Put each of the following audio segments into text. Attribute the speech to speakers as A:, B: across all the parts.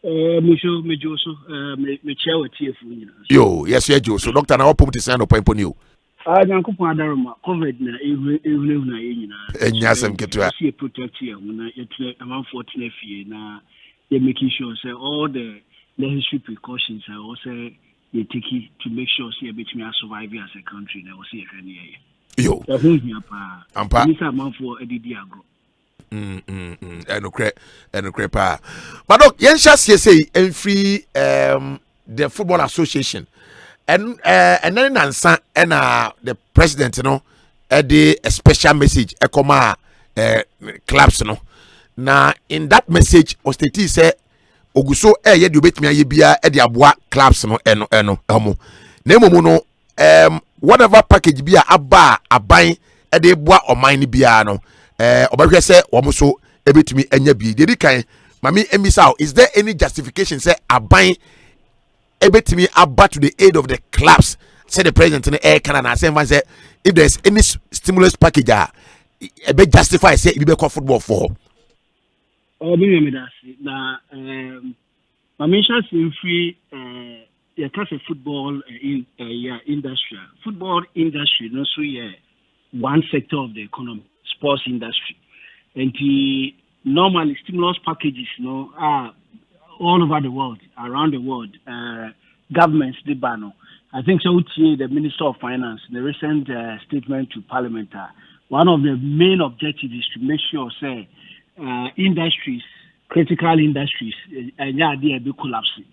A: Me Joso, me chair with TF.
B: Yo, yes, yeah, Joe. So, Doctor, now put this hand up on you.
A: Nyankopɔn adaroma COVID na ehunu na yɛ nyinaa.
B: Enyasem ketua.
A: See protect here na yɛtɛ amanfoɔ tena fie na yɛ making sure say all the necessary precautions are also you take to make sure say between us survive as a country na also yɛ ne yɛ.
B: Yo.
A: Ɛho hia pa.
B: Ampa.
A: Nisa amanfoɔ adidi agro.
B: Enokre pa. But look, yensha say free the Football Association. And then Nansa and the president, you know, a special message, a comma clubs, you know. Now, in that message, Osteti said, Oguso, you bet me, you be a Ediabwa clubs, no, Nemo, no, whatever package be a bar, a buying, a de bois or mine biano, Obaga say, Wamuso, a bit me, and ye be, did kind, Mammy, and Miss Out, is there any justification, say, a buying? Able to me about to the aid of the clubs, said the president in the air Canada. Asempa said, if there's any stimulus package, a bit justify say we be call football for.
A: Oh, me that's now. My mission is free. Yeah, football industry. Football industry, no, so yeah, one sector of the economy, sports industry, and the normally stimulus packages, are all over the world, around the world, governments did ban. I think so. The Minister of Finance, the recent statement to Parliament, one of the main objectives is to make sure, say, industries, critical industries, they be collapsing.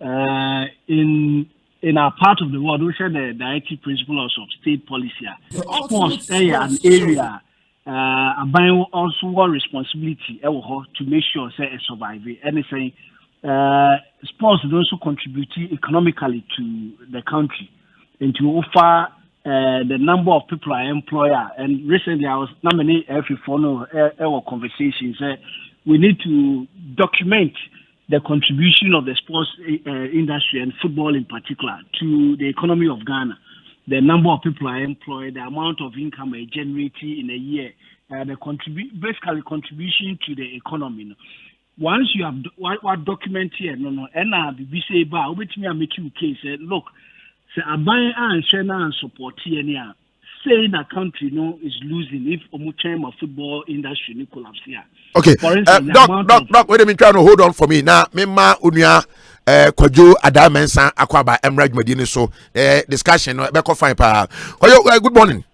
A: In our part of the world, we share the directive principles of state policy. Sports an area. Buying also one responsibility to make sure say it survive. Anything sports also contribute economically to the country and to offer the number of people I employ. And recently I was nominated every our conversations. We need to document the contribution of the sports industry and football in particular to the economy of Ghana. The number of people I employ, the amount of income I generate in a year, the basically contribution to the economy. Once you have what document here, and we say about which me make you case. Look, say I buy and share and support here. Saying a country is losing if of football industry collapse here.
B: Okay,
A: for instance,
B: Doc, wait a minute, trying to hold on for me now. Mema unia Kwajo Adamensa Akwaba Emraj Medini so discussion beko fine pa. Good morning.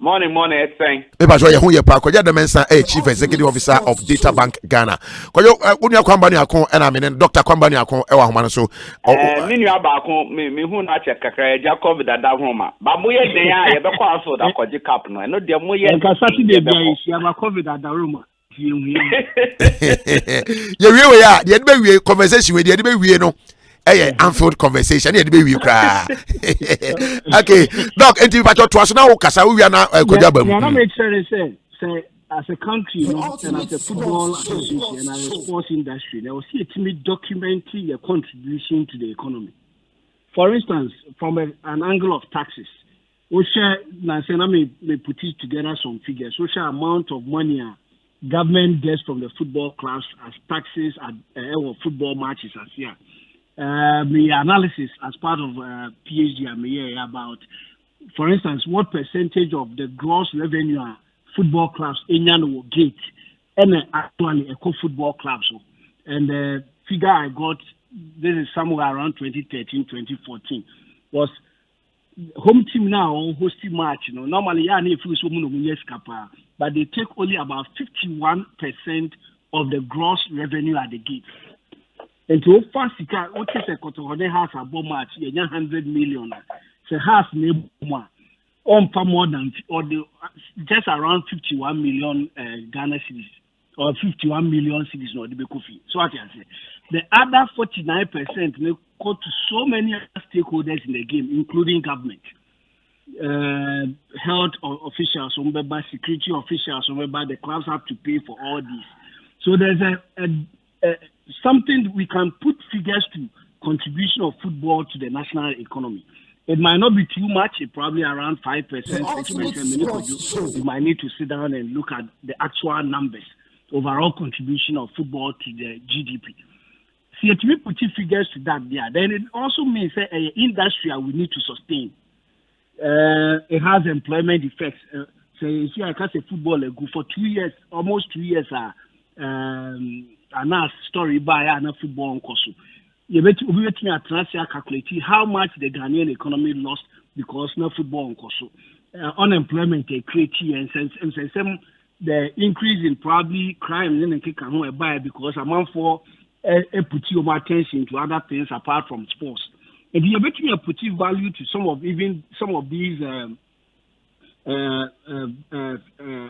C: Morning, it's saying.
B: Paper show you here pa Kwajo Adamensa Chief Executive Officer of Data Bank Ghana. Kwajo unia kwamba ni akon na me Dr. Kwamba ni akon ewa homa so.
C: Me nua ba akon me hu na check kakra ja COVID da homa. Ba moye den a ye beko aso da kwaji cap no. No de moye.
A: Nka Saturday bia isi aba COVID da Roma.
B: You we ya the be we conversation we the be we no Anfield conversation the be we cry. Okay, Doc, enti pa to aso na wo kasa we na Kwajo ba mu.
A: Na make sure say as a country, and as a football association and as a sports industry, there was a timid documenting the contribution to the economy. For instance, from an angle of taxes, we share may put it together some figures. We share amount of money government gets from the football clubs as taxes at football matches as here. The analysis as part of PhD about, for instance, what percentage of the gross revenue football clubs in will get and actually eco football clubs. And the figure I got, this is somewhere around 2013, 2014, was home team now hosting match. Normally, but they take only about 51% of the gross revenue at the gate. And to offer what is a quarter house a bomb match, 100 million. So half more more than or just around 51 million Ghana cedis or 51 million cedis no the Bekofi. So what I say, the other 49% may go to so many stakeholders in the game, including government. Health officials, security officials, the clubs have to pay for all this. So there's a something we can put figures to contribution of football to the national economy. It might not be too much, it probably around 5%. You might need to sit down and look at the actual numbers, overall contribution of football to the GDP. See, if we put figures to that there, then it also means that industry we need to sustain. It has employment effects. So you see, I can say football go for 2 years, almost 2 years. A story by a football on Kosu. You bet we wait me at calculating how much the Ghanaian economy lost because no football on Kosu. Unemployment creating and some the increase in probably crime in the kick and buy because amount for put your attention to other things apart from sports. And you bet me put value to some of these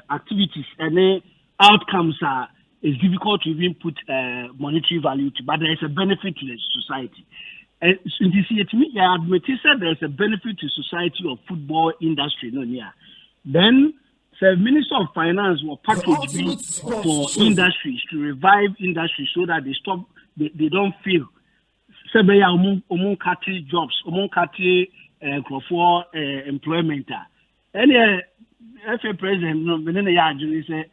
A: activities and then outcomes it's difficult to even put monetary value to, but there is a benefit to the society. And so you see, to me, I admit that there is a benefit to society of football industry. No, yeah. Then the Minister of Finance will package for industries to revive industry so that they don't fail. So they are cutting jobs, cutting employment. And FA president, no, say.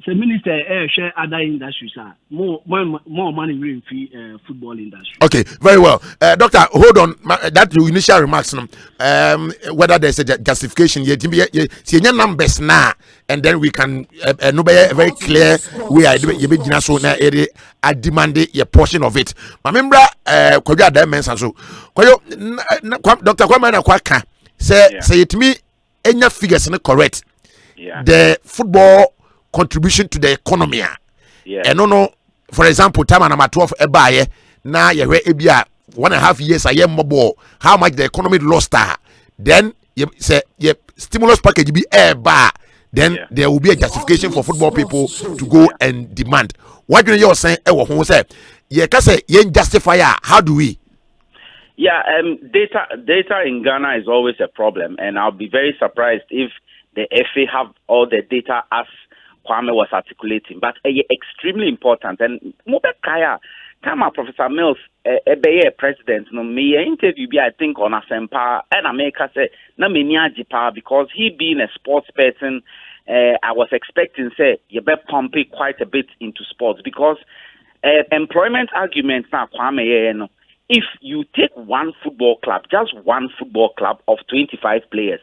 A: So minister share other industries more money will fee football industry.
B: Okay, very well. Doctor, hold on. That your initial remarks, whether there's a justification, see numbers now, and then we can no be a very clear way. I demand a portion of it. Remember, Kojo dimension so. Kojo, Doctor Kwame na kwaka say it me any figures correct.
C: Yeah.
B: The football contribution to the economy.
C: Yeah.
B: And no, for example, time number 12 ebaye na ye ebia 1.5 years a year mobile. How much the economy lost then you say stimulus package be then there will be a justification for football people to go and demand. What do you say? Say ye can say justify how do we?
C: Yeah, data in Ghana is always a problem, and I'll be very surprised if the FA have all the data as Kwame was articulating, but extremely important. And Mobekaya, time Professor Mills, president, no me interview I think on Asempa and America say na menia jipa because he being a sports person, I was expecting say you better pump it quite a bit into sports because employment arguments now Kwame no. If you take one football club, just one football club of 25 players,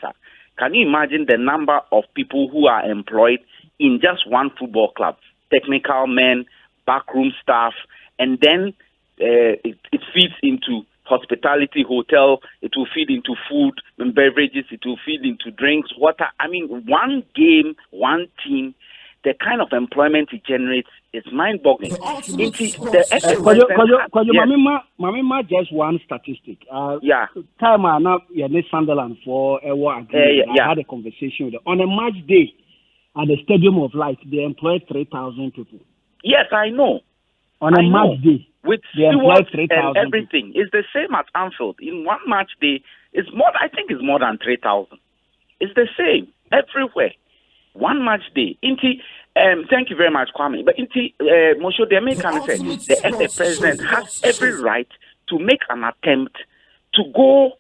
C: can you imagine the number of people who are employed in just one football club? Technical men, backroom staff, and then it feeds into hospitality, hotel, it will feed into food and beverages, it will feed into drinks, water. I mean, one game, one team, the kind of employment it generates is mind-boggling.
A: Mamima just one statistic. Time I now Sunderland for I had a conversation with them. On a match day at the Stadium of Light, they employ 3,000 people.
C: Yes, I know.
A: On a match day,
C: with stewards and everything, it's the same at Anfield. In one match day, it's more. I think it's more than 3,000. It's the same everywhere. One match day. Thank you very much, Kwame. But Mosho, the American said the FA president has every right to make an attempt to go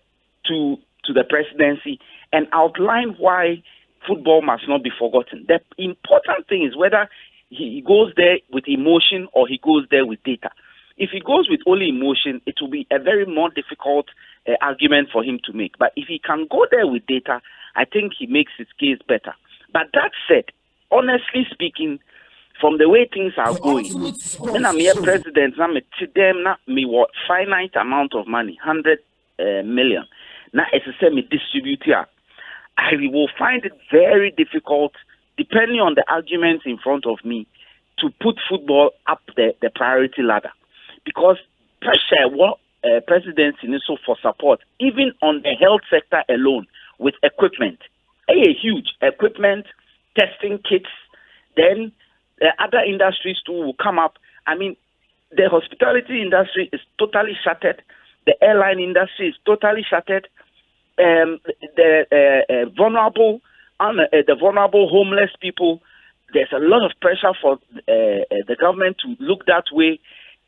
C: to the presidency and outline why football must not be forgotten. The important thing is whether he goes there with emotion or he goes there with data. If he goes with only emotion, it will be a very more difficult argument for him to make. But if he can go there with data, I think he makes his case better. But that said, honestly speaking, from the way things are going, when I'm here president, what finite amount of money, 100 million. Now it's the same distribute here. I will find it very difficult, depending on the arguments in front of me, to put football up the priority ladder. Because pressure, presidency needs for support, even on the health sector alone, with equipment. Huge equipment, testing kits, then other industries too will come up. I mean, the hospitality industry is totally shattered. The airline industry is totally shattered. The vulnerable homeless people, there's a lot of pressure for the government to look that way.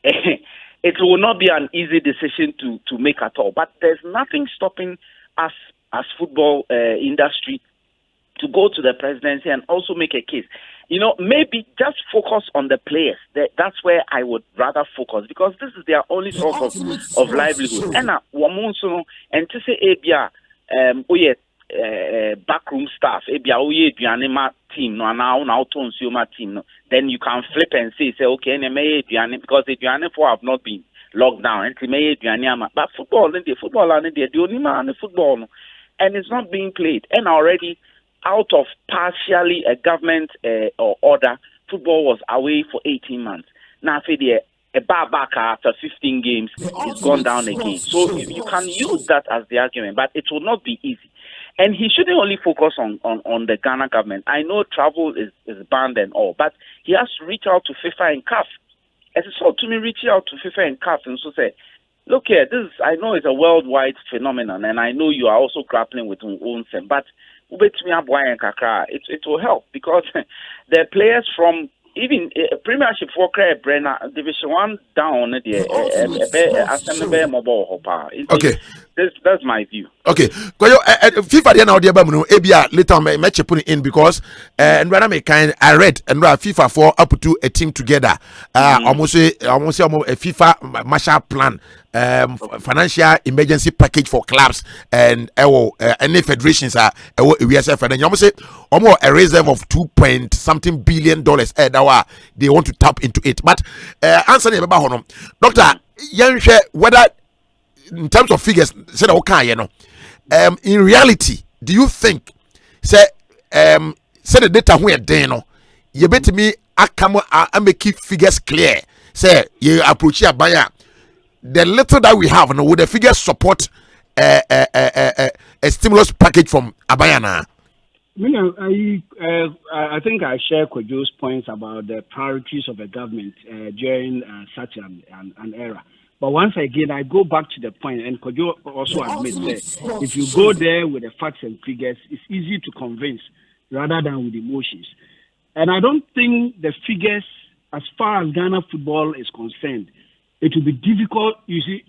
C: It will not be an easy decision to make at all. But there's nothing stopping us as football industry to go to the presidency and also make a case. Maybe just focus on the players. That's where I would rather focus, because this is their only source of livelihood. And and to say backroom staff, team, team, then you can flip and say okay, because the have not been locked down. But football, the only man football, and it's not being played. And already, out of partially a government or order, football was away for 18 months. Now, a bar back after 15 games is gone down again. So you can use that as the argument, but it will not be easy. And he shouldn't only focus on the Ghana government. I know travel is banned and all, but he has to reach out to FIFA and CAF. As it's all to me, reach out to FIFA and CAF and so say, look here, I know it's a worldwide phenomenon, and I know you are also grappling with own thing, but it will help, because the players from even Premiership for Brenner Division 1 down Asempa mobile. Okay, that's my view.
B: Okay, FIFA dey now dey ba mu no ebia later match put in, because and when I read and FIFA for up to a team together almost a FIFA Marshall Plan, financial emergency package for clubs and any federations are ESF, and almost say almost a reserve of $2 billion that they want to tap into it. But answer me about Doctor Yanshe, whether in terms of figures, said okay, in reality, do you think say the data where they you bet me I make keep figures clear, say you approach your buyer, the little that we have would the figures support a stimulus package from Abayana?
A: I think I share Kojo's points about the priorities of the government during such an era. But once again, I go back to the point, and Kojo also admits that if you go there with the facts and figures, it's easy to convince rather than with emotions. And I don't think the figures, as far as Ghana football is concerned, it will be difficult. You see,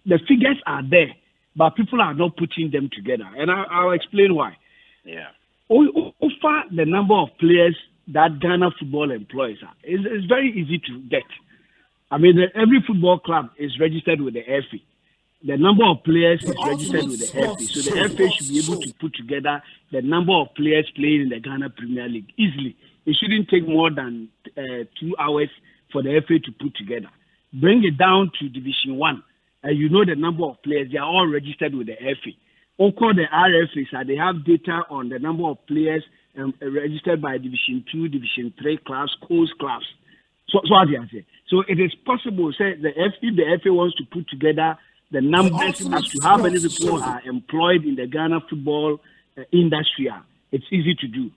A: the figures are there, but people are not putting them together. And I'll explain why.
C: Yeah.
A: Over the number of players that Ghana football employs, it's very easy to get. I mean, every football club is registered with the FA. The number of players is registered with the FA. So the FA should be able to put together the number of players playing in the Ghana Premier League easily. It shouldn't take more than 2 hours for the FA to put together. Bring it down to Division 1, and you know the number of players. They are all registered with the FA. Or the RFAs, they have data on the number of players registered by Division 2, Division 3 clubs, coast clubs. So it is possible, say, if the FA wants to put together the numbers as to how many people are employed in the Ghana football industry, it's easy to do.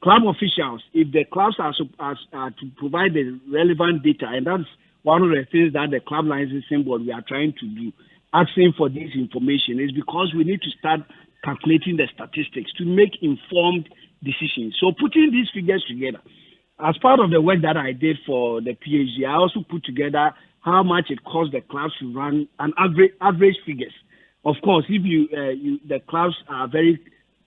A: Club officials, if the clubs are to provide the relevant data, and that's one of the things that the club licensing board we are trying to do, asking for this information, is because we need to start calculating the statistics to make informed decisions. So putting these figures together, as part of the work that I did for the PhD, I also put together how much it costs the clubs to run an average figures. Of course, if the clubs are very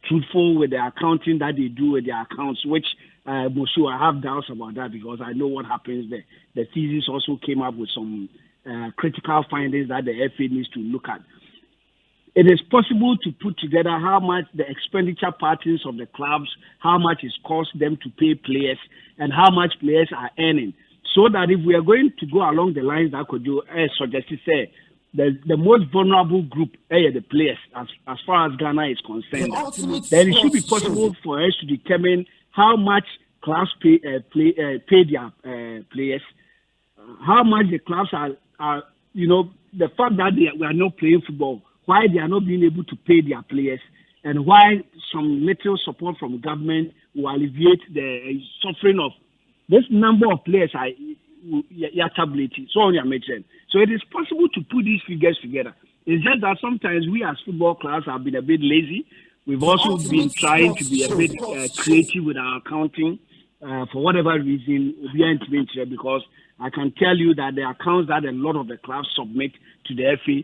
A: truthful with the accounting that they do with their accounts, which I have doubts about that because I know what happens there. The thesis also came up with some critical findings that the FA needs to look at. It is possible to put together how much the expenditure patterns of the clubs, how much it costs them to pay players, and how much players are earning. So that if we are going to go along the lines that could do, suggested, say, the most vulnerable group are the players, as far as Ghana is concerned, then it should be possible for us to determine how much clubs pay their players, how much the clubs are the fact that we are not playing football, why they are not being able to pay their players, and why some little support from government will alleviate the suffering of this number of players tabulating. So it is possible to put these figures together. It's just that sometimes we as football clubs have been a bit lazy. We've also been trying to be a bit creative with our accounting for whatever reason, because I can tell you that the accounts that a lot of the clubs submit to the FA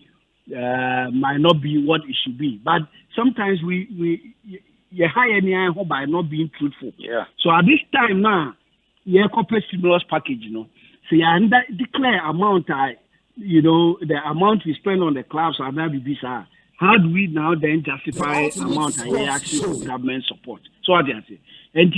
A: might not be what it should be. But sometimes we you hire any by not being truthful.
C: Yeah.
A: So at this time now, corporate stimulus package, so you declare amount, the amount we spend on the clubs are now visa. How do we now then justify amount and access for government support? So what do you say? And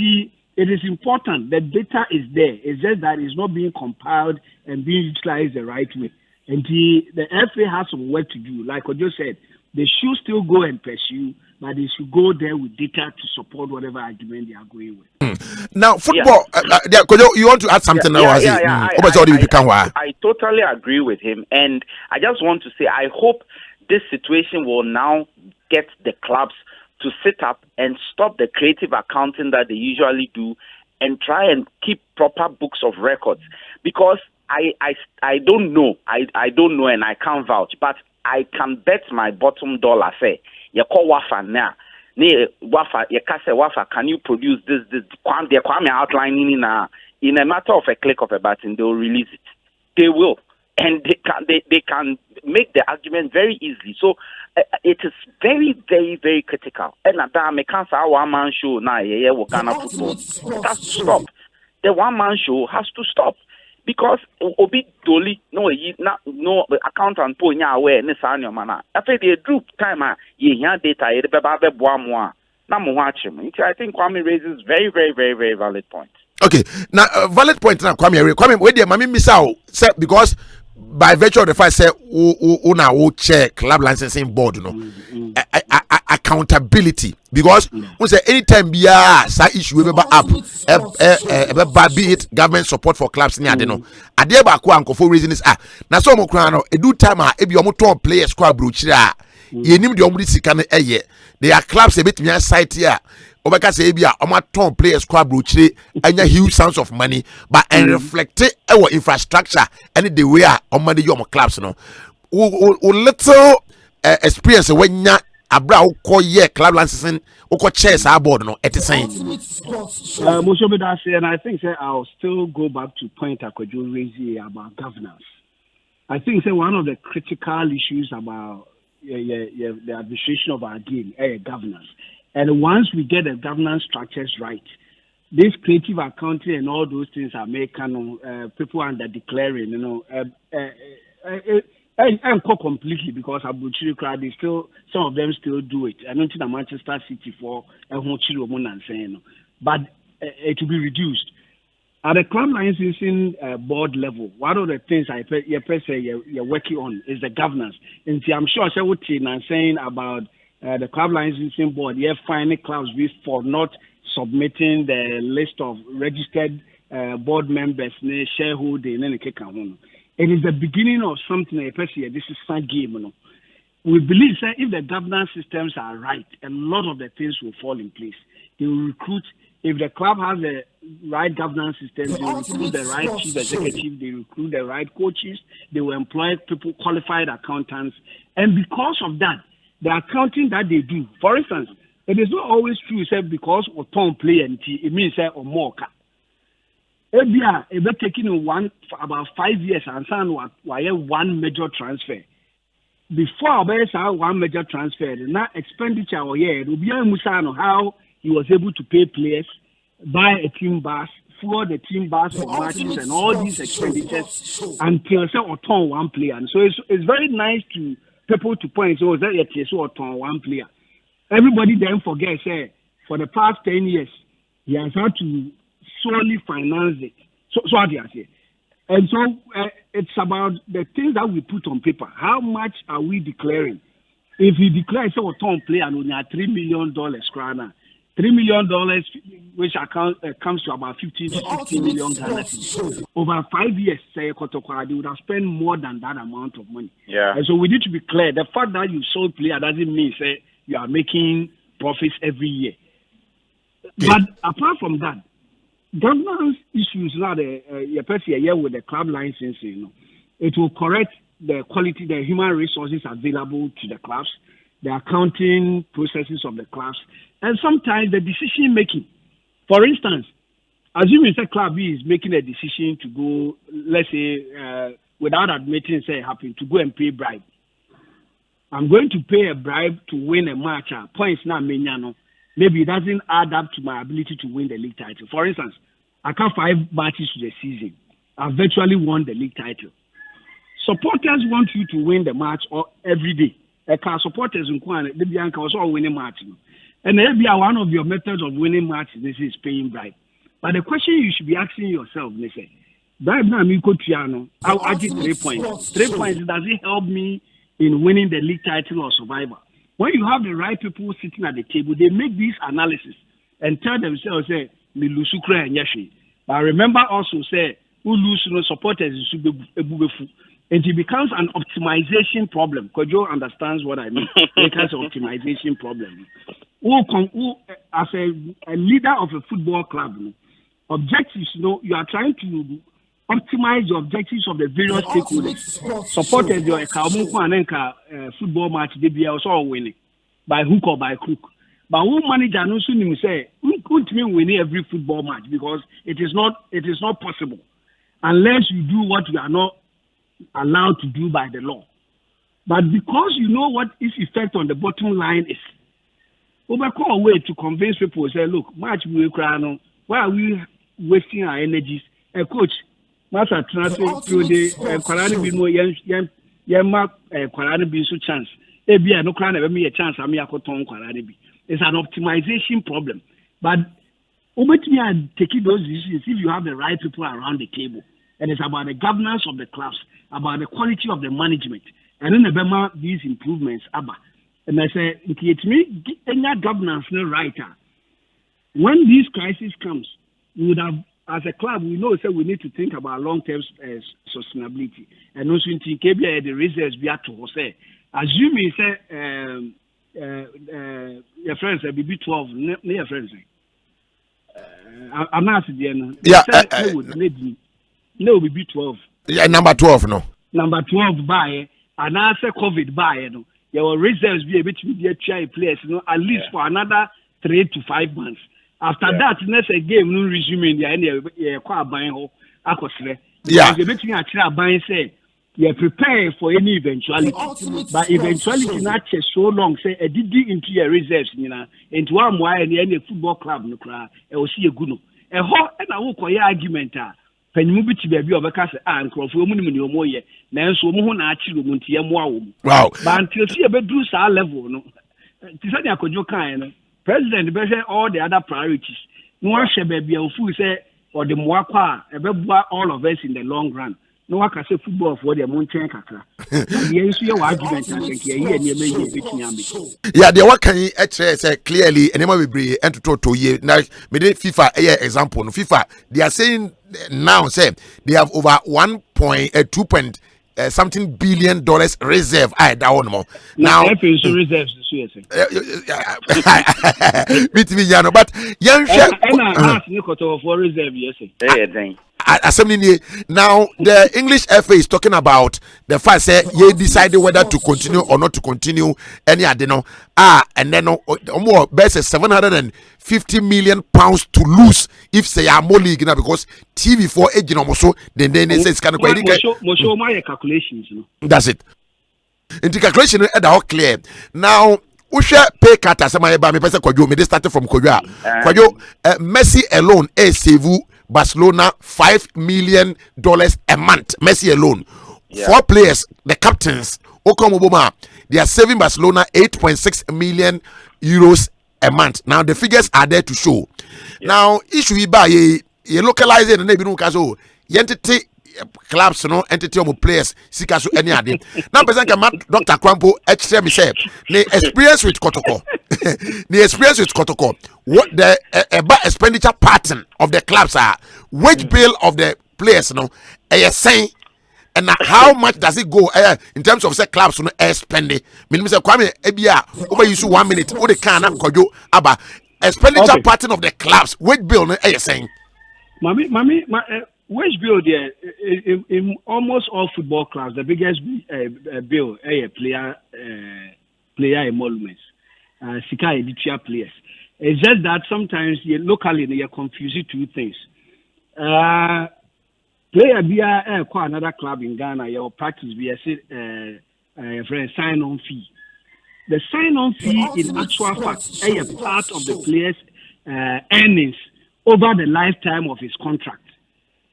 A: it is important. The data is there. It's just that it's not being compiled and being utilized the right way. And the FA has some work to do. Like what you said, they should still go and pursue, but they should go there with data to support whatever argument they are going with.
B: Now, football, you want to add something now?
C: I totally agree with him. And I just want to say, I hope this situation will now get the clubs to sit up and stop the creative accounting that they usually do and try and keep proper books of records. Because I don't know. I don't know and I can't vouch. But I can bet my bottom dollar, say, you call Wafa now. Wafa, can you produce this? They're outlining in a matter of a click of a button, they'll release it. They will. And they can make the argument very easily. So it is very, very, very critical. And I can't say one-man show now, Ghana football. It has to stop. The one-man show has to stop. Because Obi Doli, no accountant po nya aware ne sa nyo mana. After the group time ye hear data ye be ba be boa mo a na mo ho achim. I think Kwame raises very, very, very, very valid point. Okay,
B: now valid point na Kwame we dey mami misao say because by virtue of the fact say una check club licensing board accountability because we say anytime be issue we be up be it government support for clubs ni ade no ade ba ko anko for reason is na so mo kran no edu time e bi omo ton players kwa brochire yenim de omo di sika no they are clubs a bit me site here obeka say bia omo ton players kwa brochire anya huge sums of money but and reflect our infrastructure and the way omo dey your clubs no little experience when nya abra uko ye club licensing uko chairs board no it is saying
A: and I think I'll still go back to point Akwajo raised about governance. I think one of the critical issues about the administration of our game governance. And once we get the governance structures right, this creative accounting and all those things are making people under declaring, and completely because Abuchiri crowd is still some of them still do it. I don't think Manchester City for but it will be reduced. At the club licensing board level, one of the things you're working on is the governance. And see, I'm sure I would saying about the club licensing board, you're finding clubs for not submitting the list of registered board members, shareholding, and it is the beginning of something. This is a game. We believe that if the governance systems are right, a lot of the things will fall in place. They will recruit. If the club has the right governance systems, they will recruit the right chief executive, they recruit the right coaches, they will employ people, qualified accountants. And because of that, the accounting that they do, for instance, it is not always true, because of Tom play and it means or more. If taking about 5 years and one major transfer. Before one major transfer, the expenditure it will be how he was able to pay players, buy a team bus, floor the team bus for matches and all these expenditures until or turn one player. And so it's very nice to people to point that or turn one player. Everybody then forgets for the past 10 years he has had to solely finance it. So how do you say? And so it's about the things that we put on paper. How much are we declaring? If you declare a ton player and only $3 million, $3 million, which comes to about 15 to 16 million Ghana. Over 5 years, they would have spent more than that amount of money.
C: Yeah.
A: And so we need to be clear. The fact that you sold player doesn't mean you are making profits every year. But apart from that, governance issues now with the club licensing, it will correct the quality, the human resources available to the clubs, the accounting processes of the clubs, and sometimes the decision making. For instance, assuming a club is making a decision to go, let's say, without admitting, happen to go and pay bribe. I'm going to pay a bribe to win a match. Points now, Menyano. maybe it doesn't add up to my ability to win the league title. For instance, I count 5 matches to the season. I've virtually won the league title. Supporters want you to win the match every day. Supporters maybe also winning match. And maybe one of your methods of winning matches is paying bribe. But the question you should be asking yourself, they say, bribe now me I'll get 3 points. 3 points, does it help me in winning the league title or survivor? When you have the right people sitting at the table, they make this analysis and tell themselves, say, me lose and yashi. But remember also, say, who lose no supporters should be and it becomes an optimization problem. Kojo understands what I mean. It becomes an optimization problem. Who as a leader of a football club, objectives, you are trying to optimize the objectives of the various stakeholders. Supporters, your football match, they be also winning by hook or by crook. But who manager no soon say who couldn't win every football match because it is not possible unless you do what you are not allowed to do by the law. But because you know what its effect on the bottom line is, overcome a way to convince people, say, look, match we cry, why are we wasting our energies? A coach, master transfer through the Quran be more yam Quran be so chance. Ebia no cry never me a chance. I'm Yakoton Quran be. It's an optimization problem. But over to me and taking those decisions if you have the right people around the table. And it's about the governance of the clubs, about the quality of the management. And then the these improvements, and I say, it me any governance no writer. When this crisis comes, we would have, as a club, we know we need to think about long-term sustainability. And also in KBA, the reserves be at to say, assuming your friends will be 12, your friends. I'm not the yeah. No, we be 12.
B: Yeah, number 12, no.
A: Number 12 buy, and after COVID buy, your reserves be able to be a child players, at least for another 3 to 5 months. After that, next game, no resume in the end, buying home. Yeah. The betting actually buying say, you're prepared for any eventuality. But eventuality not so long, say, a did into your reserves, into one more and any football club, no cry, it will see a good. A hot and I will call your argument. Penny be baby of a cast and crop for money or more yet. Now, so moon actually won't hear more.
B: Wow.
A: But until see a bedroom level, no. Tisania could you kind President better all the other priorities. No one shall be a fool say or the Mwakwa, all of us in the long run. No one can say football for the mountain kakra.
B: Yeah, the what can you say clearly and we bring and to ye now FIFA example no FIFA they are saying now say they have over 1.2 something billion dollars reserve that one more now
A: reserves
B: but young
A: for reserve yes
B: now the English FA is talking about the fact that you decided whether to continue or not to continue any adeno and then more best £750 million to lose if say are more league now because TV for agent also then they say it's kind of
A: show my calculations.
B: That's it. In the calculation all clear. Now Usha pay cut as my me person Kojo me started from Kojo. Kojo Messi alone save Barcelona $5 million a month. Messi alone. 4 players, the captains, Okomoboma, they are saving Barcelona 8.6 million euros a month. Now the figures are there to show. Now issue we buy you localize it and maybe no caso entity clubs no entity of players sika so any ade. Now person can Dr. Kwampo extra me say the experience with Kotoko. The experience with Kotoko. What the expenditure pattern of the clubs are, wage bill of the players no saying and how much does it go in terms of say clubs no spending. Meaning say Kwame ebia over use 1 minute o the can Kojo aba expenditure pattern of the clubs wage bill no saying.
A: Mami wage bill there in almost all football clubs the biggest bill player emoluments sika editua players. It's just that sometimes locally you confuse two things. Player be another club in Ghana, your practice be a friend sign on fee. the sign-on fee in actual fact is a part of the player's earnings over the lifetime of his contract.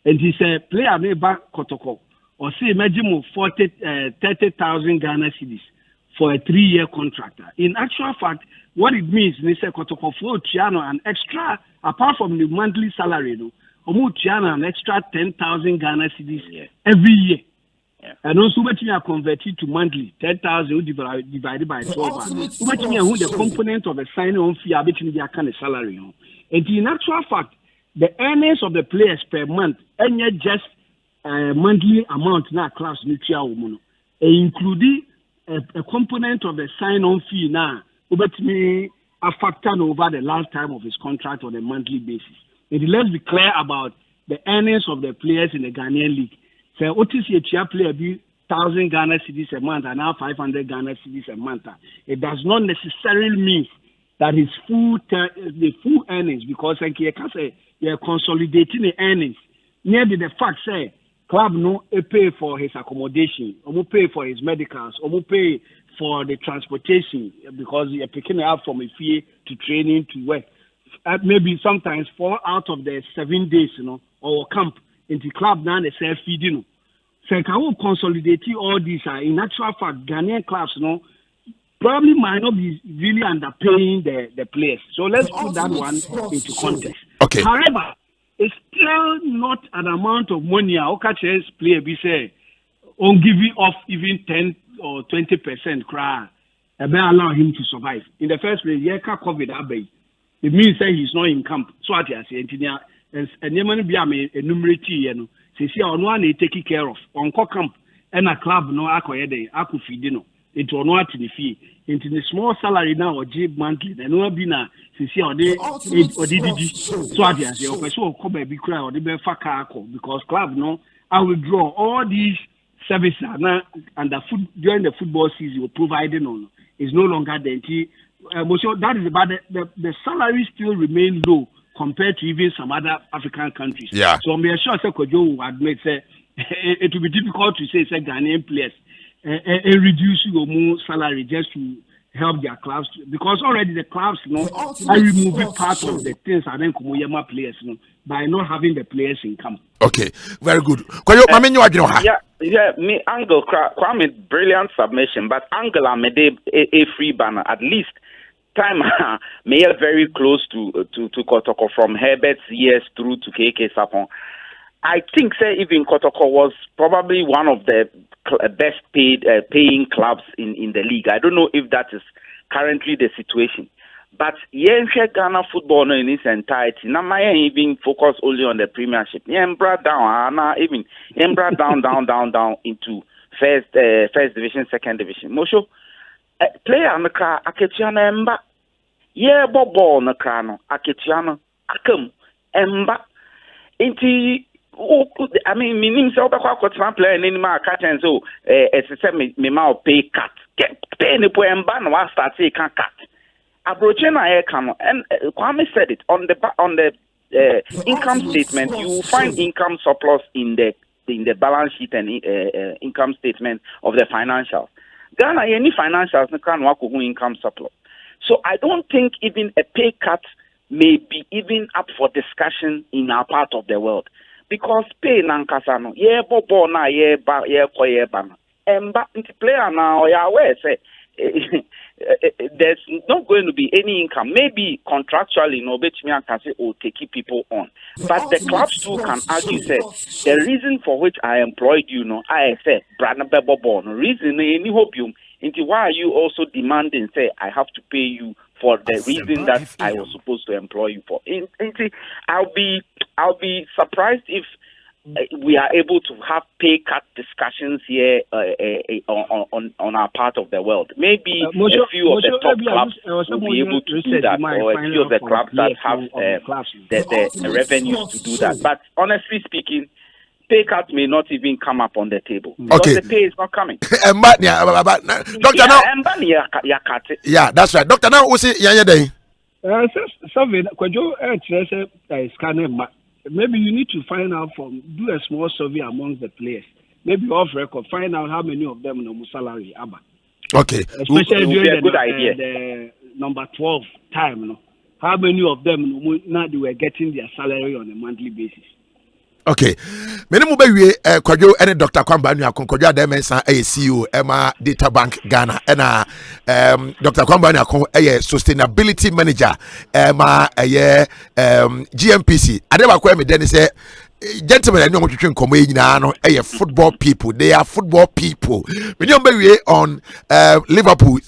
A: And he said, player may back Kotoko or say, imagine 30,000 Ghana cedis for a 3-year contract. In actual fact, what it means, they say Kotoko for Chiano an extra, apart from the monthly salary, Chiano an extra 10,000 Ghana cedis every year. Yeah. And also, what you are converted to monthly 10,000 divided by 12. What you are the component of a sign-on fee, between the kind of salary. And in actual fact, the earnings of the players per month, and yet just monthly amount now class neutral woman, including a component of the sign-on fee now, but me a factor over the lifetime of his contract on a monthly basis. And let's be clear about the earnings of the players in the Ghanaian league. So OTC player be 1,000 Ghana cedis a month and now 500 Ghana cedis a month. It does not necessarily mean that his the full earnings, because I can say you're consolidating the earnings. Near the fact say club no pay for his accommodation, or pay for his medicals, or pay for the transportation because you're picking it up from a fee to training to work. Maybe sometimes 4 out of the 7 days, or camp. In the club now they say feeding. So can we consolidate all these? In actual fact, Ghanaian clubs, probably might not be really underpaying the players. So let's put that one into context.
B: Okay.
A: However, it's still not an amount of money. Okache's player be say, on giving off even 10 or 20% cry, and may allow him to survive. In the first place, COVID abay. It means that he's not in camp. So I say, engineer. And you man be a numerity, say on one they take care of on camp and a club no akoyede aku feed no it on what the fee into the small salary now or jib monthly and no be na say or they or did so I say okay so come be cry or the be faka because club no I will draw all these services now and the food during the football season will providing on is no longer the that is about the salary still remain low compared to even some other African countries.
B: Yeah.
A: So I'm sure Kojo will admit it will be difficult to say Ghanaian players reduce your more salary just to help their clubs because already the clubs are removing part of the things and then Kumoyama players by not having the players income.
B: Okay, very good.
C: Yeah, me Angle Kwame brilliant submission, but Angle I made a free banner at least. Time may are very close to Kotoko from Herbert's years through to KK Sapon. I think even Kotoko was probably one of the best paying clubs in the league. I don't know if that is currently the situation. But Ghana football in its entirety. Now my even focus only on the Premiership. Brought down down into first division, second division. Mosho player on the car Aketiana Emba. Yeah, Bobo on the crano, Aketiana, Akum, Emba. I mean, meaning so the Quack player and any more cat and so as I said, me pay cut. Get pay the poem ban whilst I say can't cut. Abrochena air come and Kwame said it on the income statement. You will find income surplus in the balance sheet and income statement of the financials. Ghana any financials no can work with income surplus. So I don't think even a pay cut may be even up for discussion in our part of the world. Because pay nankasano, bobo na koye ban. But player now say there's not going to be any income. Maybe contractually, I can say, take people on. But the clubs too can argue, say, the reason for which I employed you, I say, Brana Bebo, reason, any hope you, into why are you also demanding, say, I have to pay you for the reason that I was supposed to employ you for. I'll be surprised if we are able to have pay cut discussions here on our part of the world. Maybe a few of the top clubs will be able to do that, or a few of the clubs that have the revenues to do that. But honestly speaking, pay cut may not even come up on the table because the pay is not coming.
B: Doctor, yeah, that's right. Doctor, now what's it?
A: Maybe you need to find out do a small survey amongst the players. Maybe off record, find out how many of them know salary.
B: Okay.
A: Especially during
C: a good idea.
A: The number 12 time, you know. How many of them now they were getting their salary on a monthly basis?
B: Okay. Minimum be Kwadwo and Dr. Kwamba Anu Akon Kwadwo Ademensa CEO Emma Data Bank Ghana and Dr. Kwamba Anu Akon sustainability manager Emma GMPC. Adeba kwa me den say gentlemen, I know what you come in football people. They are football people. When you be on Liverpool,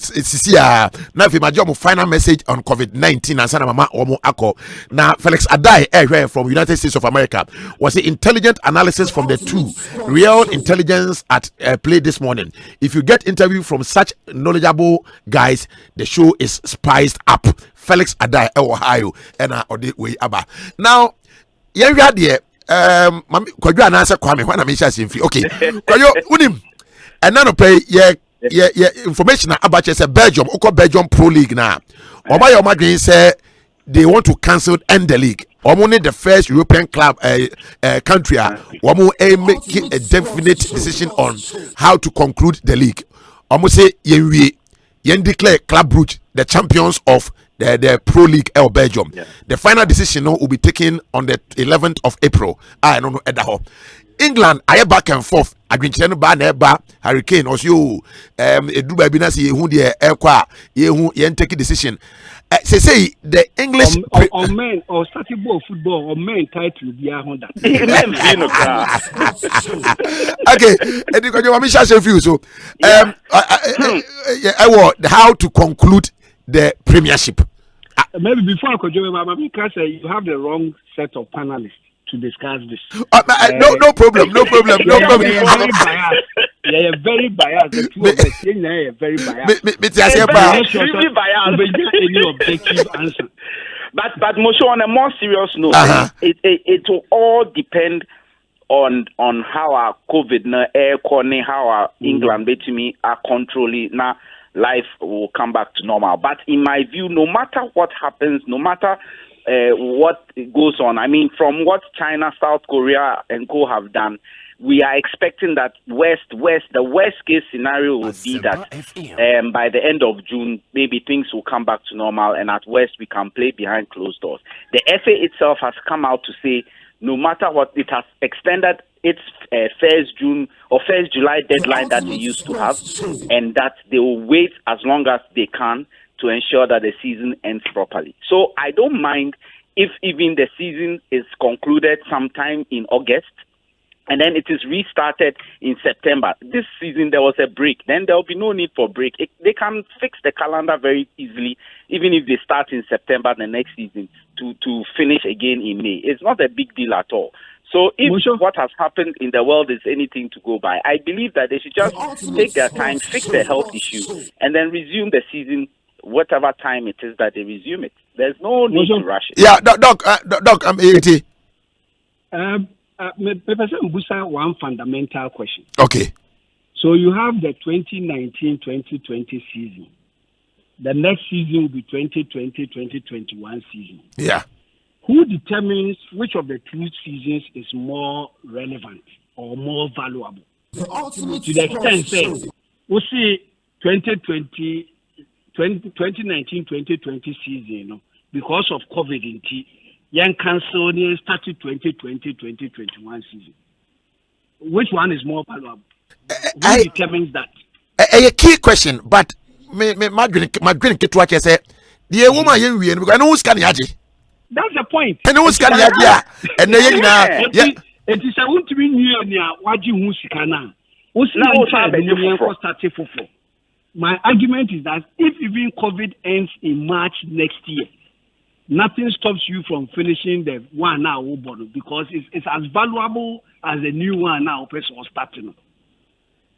B: now if my job final message on COVID-19 and sana mama omo ako. Now Felix Adai from United States of America was the intelligent analysis from the two real intelligence at play this morning. If you get interview from such knowledgeable guys, the show is spiced up. Felix Adai Ohio and Ode way aba. Now yeah, we are there. Kwadwo anasa kwame when am sha semfi okay Kwadwo unim and none pay information about say Belgium Belgium Pro League now oba your madwin say they want to end the league only the first European club country making a definite decision on how to conclude the league say yen declare Club Brugge the champions of the Pro League El Belgium. Yeah. The final decision will be taken on the 11th of April. I don't know at the England, I back and forth. Agricheno ba na eba Hurricane also Dubai bi na say hu de ekwa ye take decision. Say the English
A: on men or starting football or men title be a Honda.
B: Okay, and because you want me share you so how to conclude the premiership.
A: Maybe before I could join, because you have the wrong set of panelists to discuss this.
B: No problem.
A: You're very biased. The two of us, you're very biased.
C: Really biased.
A: Any objective answer.
C: But Moshe, on a more serious note, it will all depend on how our COVID how our England betimi are controlling now. Life will come back to normal. But in my view, no matter what happens, no matter what goes on, I mean, from what China, South Korea, and co have done, we are expecting that the worst case scenario would be that by the end of June, maybe things will come back to normal, and at worst, we can play behind closed doors. The FA itself has come out to say, no matter what, it has extended its 1st June or 1st July deadline that we used to have, and that they will wait as long as they can to ensure that the season ends properly. So I don't mind if even the season is concluded sometime in August, and then it is restarted in September. This season there was a break. Then there will be no need for break. They can fix the calendar very easily, even if they start in September the next season to finish again in May. It's not a big deal at all. So if what has happened in the world is anything to go by, I believe that they should just take their time, fix the health issue, and then resume the season whatever time it is that they resume it. There's no need to rush it.
B: Yeah, Doc, I'm AT.
A: One fundamental question.
B: Okay.
A: So you have the 2019-2020 season. The next season will be 2020-2021 season.
B: Yeah.
A: Who determines which of the two seasons is more relevant or more valuable? To the extent, say, we see 2019-2020 season, because of COVID in T, young cancel started 2020-2021 season. Which one is more valuable? Who determines that?
B: A key question, but my drink it what you say. The woman you because I know who's can
A: that's the point.
B: And who's can and then
A: it is a won't be new near what you who's can My argument is that if even COVID ends in March next year, nothing stops you from finishing the one now because it's as valuable as the new one now person starting.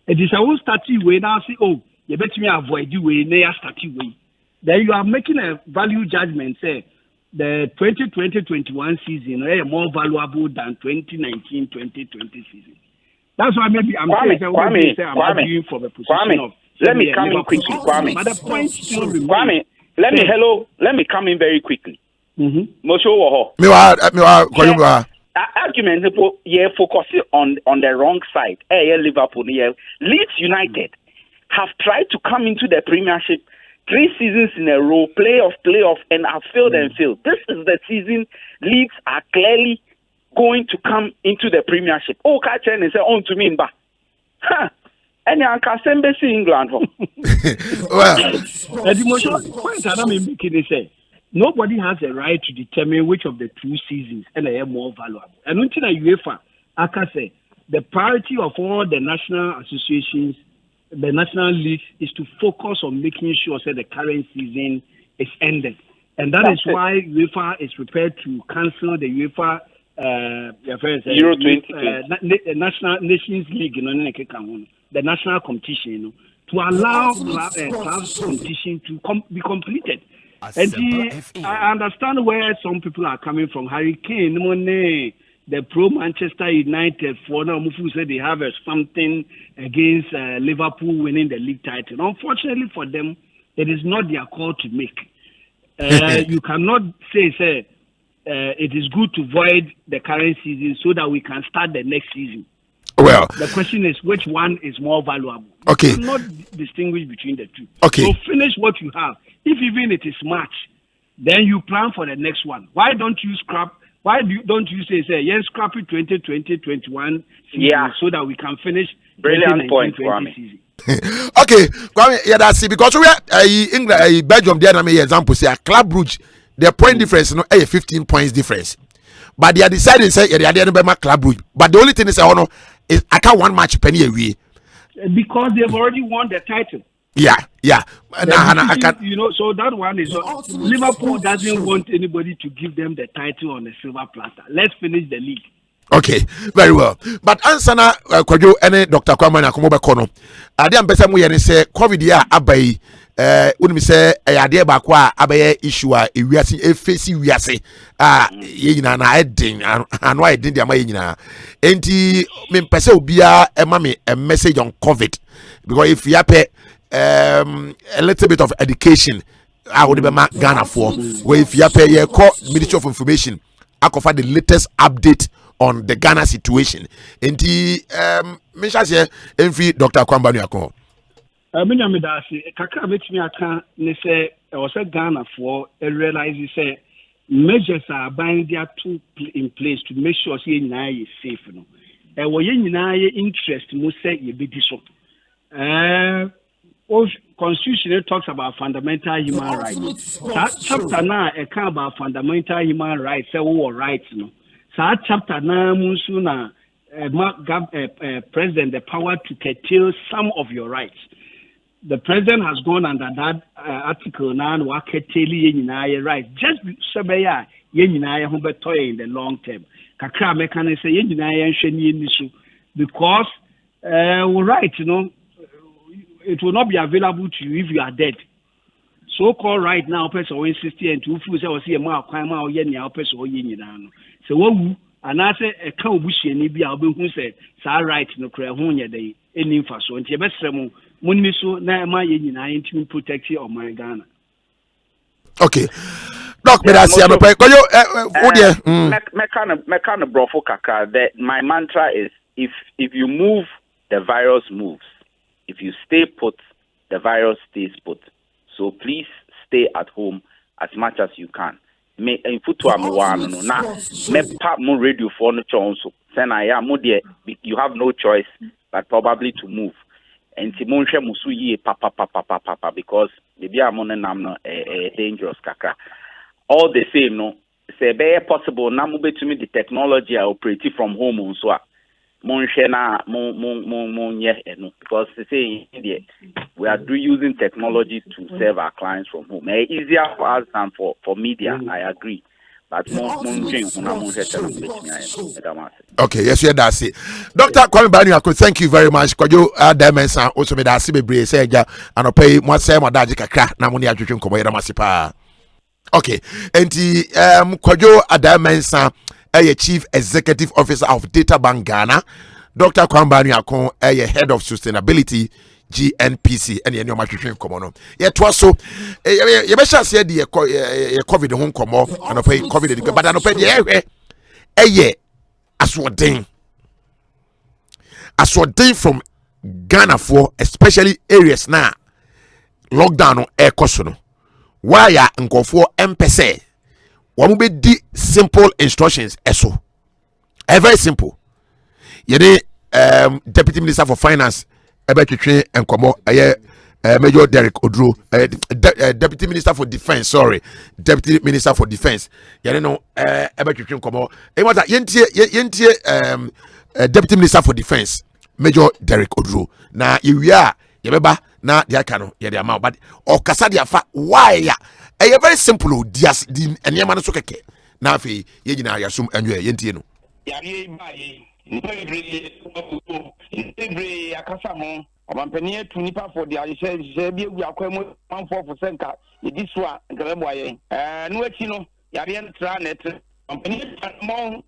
A: It is a whole starting way now say, oh, you bet me avoid the way near starting way. Then you are making a value judgment, say the 2020-21 season is more valuable than 2019-2020 season. That's why maybe I'm arguing for the position of.
C: Let me come in quickly, Kwame.
A: But the point still remains.
C: Kwame, let me come in very quickly. Mosho argument focus on the wrong side. Liverpool, Leeds United. have tried to come into the Premiership 3 seasons in a row, playoff, and have failed and failed. This is the season leagues are clearly going to come into the Premiership. Oh, catch and say, on to me, and I can send this in England.
B: Well,
A: the most point I don't making is say nobody has a right to determine which of the 2 seasons and are more valuable. And until UEFA, I can say the priority of all the national associations, the national leagues, is to focus on making sure that the current season is ended. And that is why UEFA is prepared to cancel the UEFA
C: Euro 2020
A: National Nations League, the national competition, to allow clubs competition to be completed. And I understand where some people are coming from. Hurricane, the pro Manchester United, for now, Mufu said they have something against Liverpool winning the league title. Unfortunately for them, it is not their call to make. You cannot say it is good to void the current season so that we can start the next season.
B: Well,
A: the question is which one is more valuable.
B: Okay.
A: You cannot distinguish between the two.
B: Okay.
A: So finish what you have. If even it is March, then you plan for the next one. Why don't you scrap? Don't you say yes, scrap it 2020-21 season so that we can finish
C: brilliant point,
A: season.
B: Okay, Kwame, yeah, that's it. Because we are England, Belgium, there are example say Club Brugge, their point difference, 15 points difference. But they are deciding say they are the Club Brugge. But the only thing is I can't one match penny away.
A: Because they've already won the title.
B: Yeah. I can.
A: So that one is Liverpool doesn't want anybody to give them the title on the silver platter. Let's finish the league.
B: Okay, very well. But answer na Kwadwo ene Dr. Kwame na komo be kono. Ade ampesa mu ye ne se COVID ya abai wonu mi se ade ba ko a abaye issue a ewiase efesi wiase ye nyina na edin ano edin dia ma ye nyina. Enti me mpese obia e ma me a message on COVID, because if you have a little bit of education I would be ma Ghana for where if you have a call Ministry of Information I cover the latest update on the Ghana situation. And the Misha every Dr. Kwambanu Akon.
A: Minyamidasi, Kaka makes me a can say I was a Ghana for realize say measures are buying their two in place to make sure is safe. And what interest must say you be this Constitution talks about fundamental human rights. That chapter now about fundamental human rights, all rights, So chapter now Musuna president the power to curtail some of your rights. The president has gone under that article now and curtailing rights. Just sabaya yenina humbertoy in the long term. Kakra mekane say yenina because right, it will not be available to you if you are dead. So called right now, person 160 and 2 fools. I was here more crime out yen now, person or yen. So what and I say a cow bush and be our who said, Sir, right no cry home ya day, any for so and your best Muniso, na my yen, I ain't to protect you on my Ghana.
B: Okay. Doc, but I see I'm a point.
C: Mekana brofo kaka. My mantra is if you move, the virus moves. If you stay put, the virus stays put. So please stay at home as much as you can. Me put to me pap mo radio for no chonso. Sen I am you have no choice but probably to move. And Simon musu ye papa because maybe I'm on a dangerous kaka. All the same, no, say be possible na mo betumi the technology I operate from home on so. Because they say we are using technology to serve our clients from home. It's easier for us than for media, I agree. But
B: okay, yes, yeah, that's it. Dr. Kwame Banu, thank you very much. Kwajo Dimension also made us be say and I pay more say my daddy kakra na money atwetwe nkomo yera masipa. Okay, and the Kwajo Dimension Chief Executive Officer of Data Bank Ghana, Dr. Kwambani Akon, Head of Sustainability, GNPC, and the Matching Common. Yet was so, you better say the COVID home come off and I pay COVID, but I don't pay the air, as what day from Ghana for especially areas now lockdown no air cost no why ya nkofo empese one be di simple instructions eso very simple yene deputy minister for finance ebe twetwe enkomo Major Derek Odro deputy minister for defense deputy minister for defense yene no ebe twetwe enkomo mata yentie deputy minister for defense Major Derek Odro na yewia yebeba na dia ka no ye dia ma but okasa dia fa why ya very simple dias di enema no so keke na afi ye nyina yasum anwe yentie no
D: yare baye nipa akasa ho obampani tu nipa for dia je bi egu akwemu 14% ka yedi so a nkebe boaye no achi no yare entra net obampani mo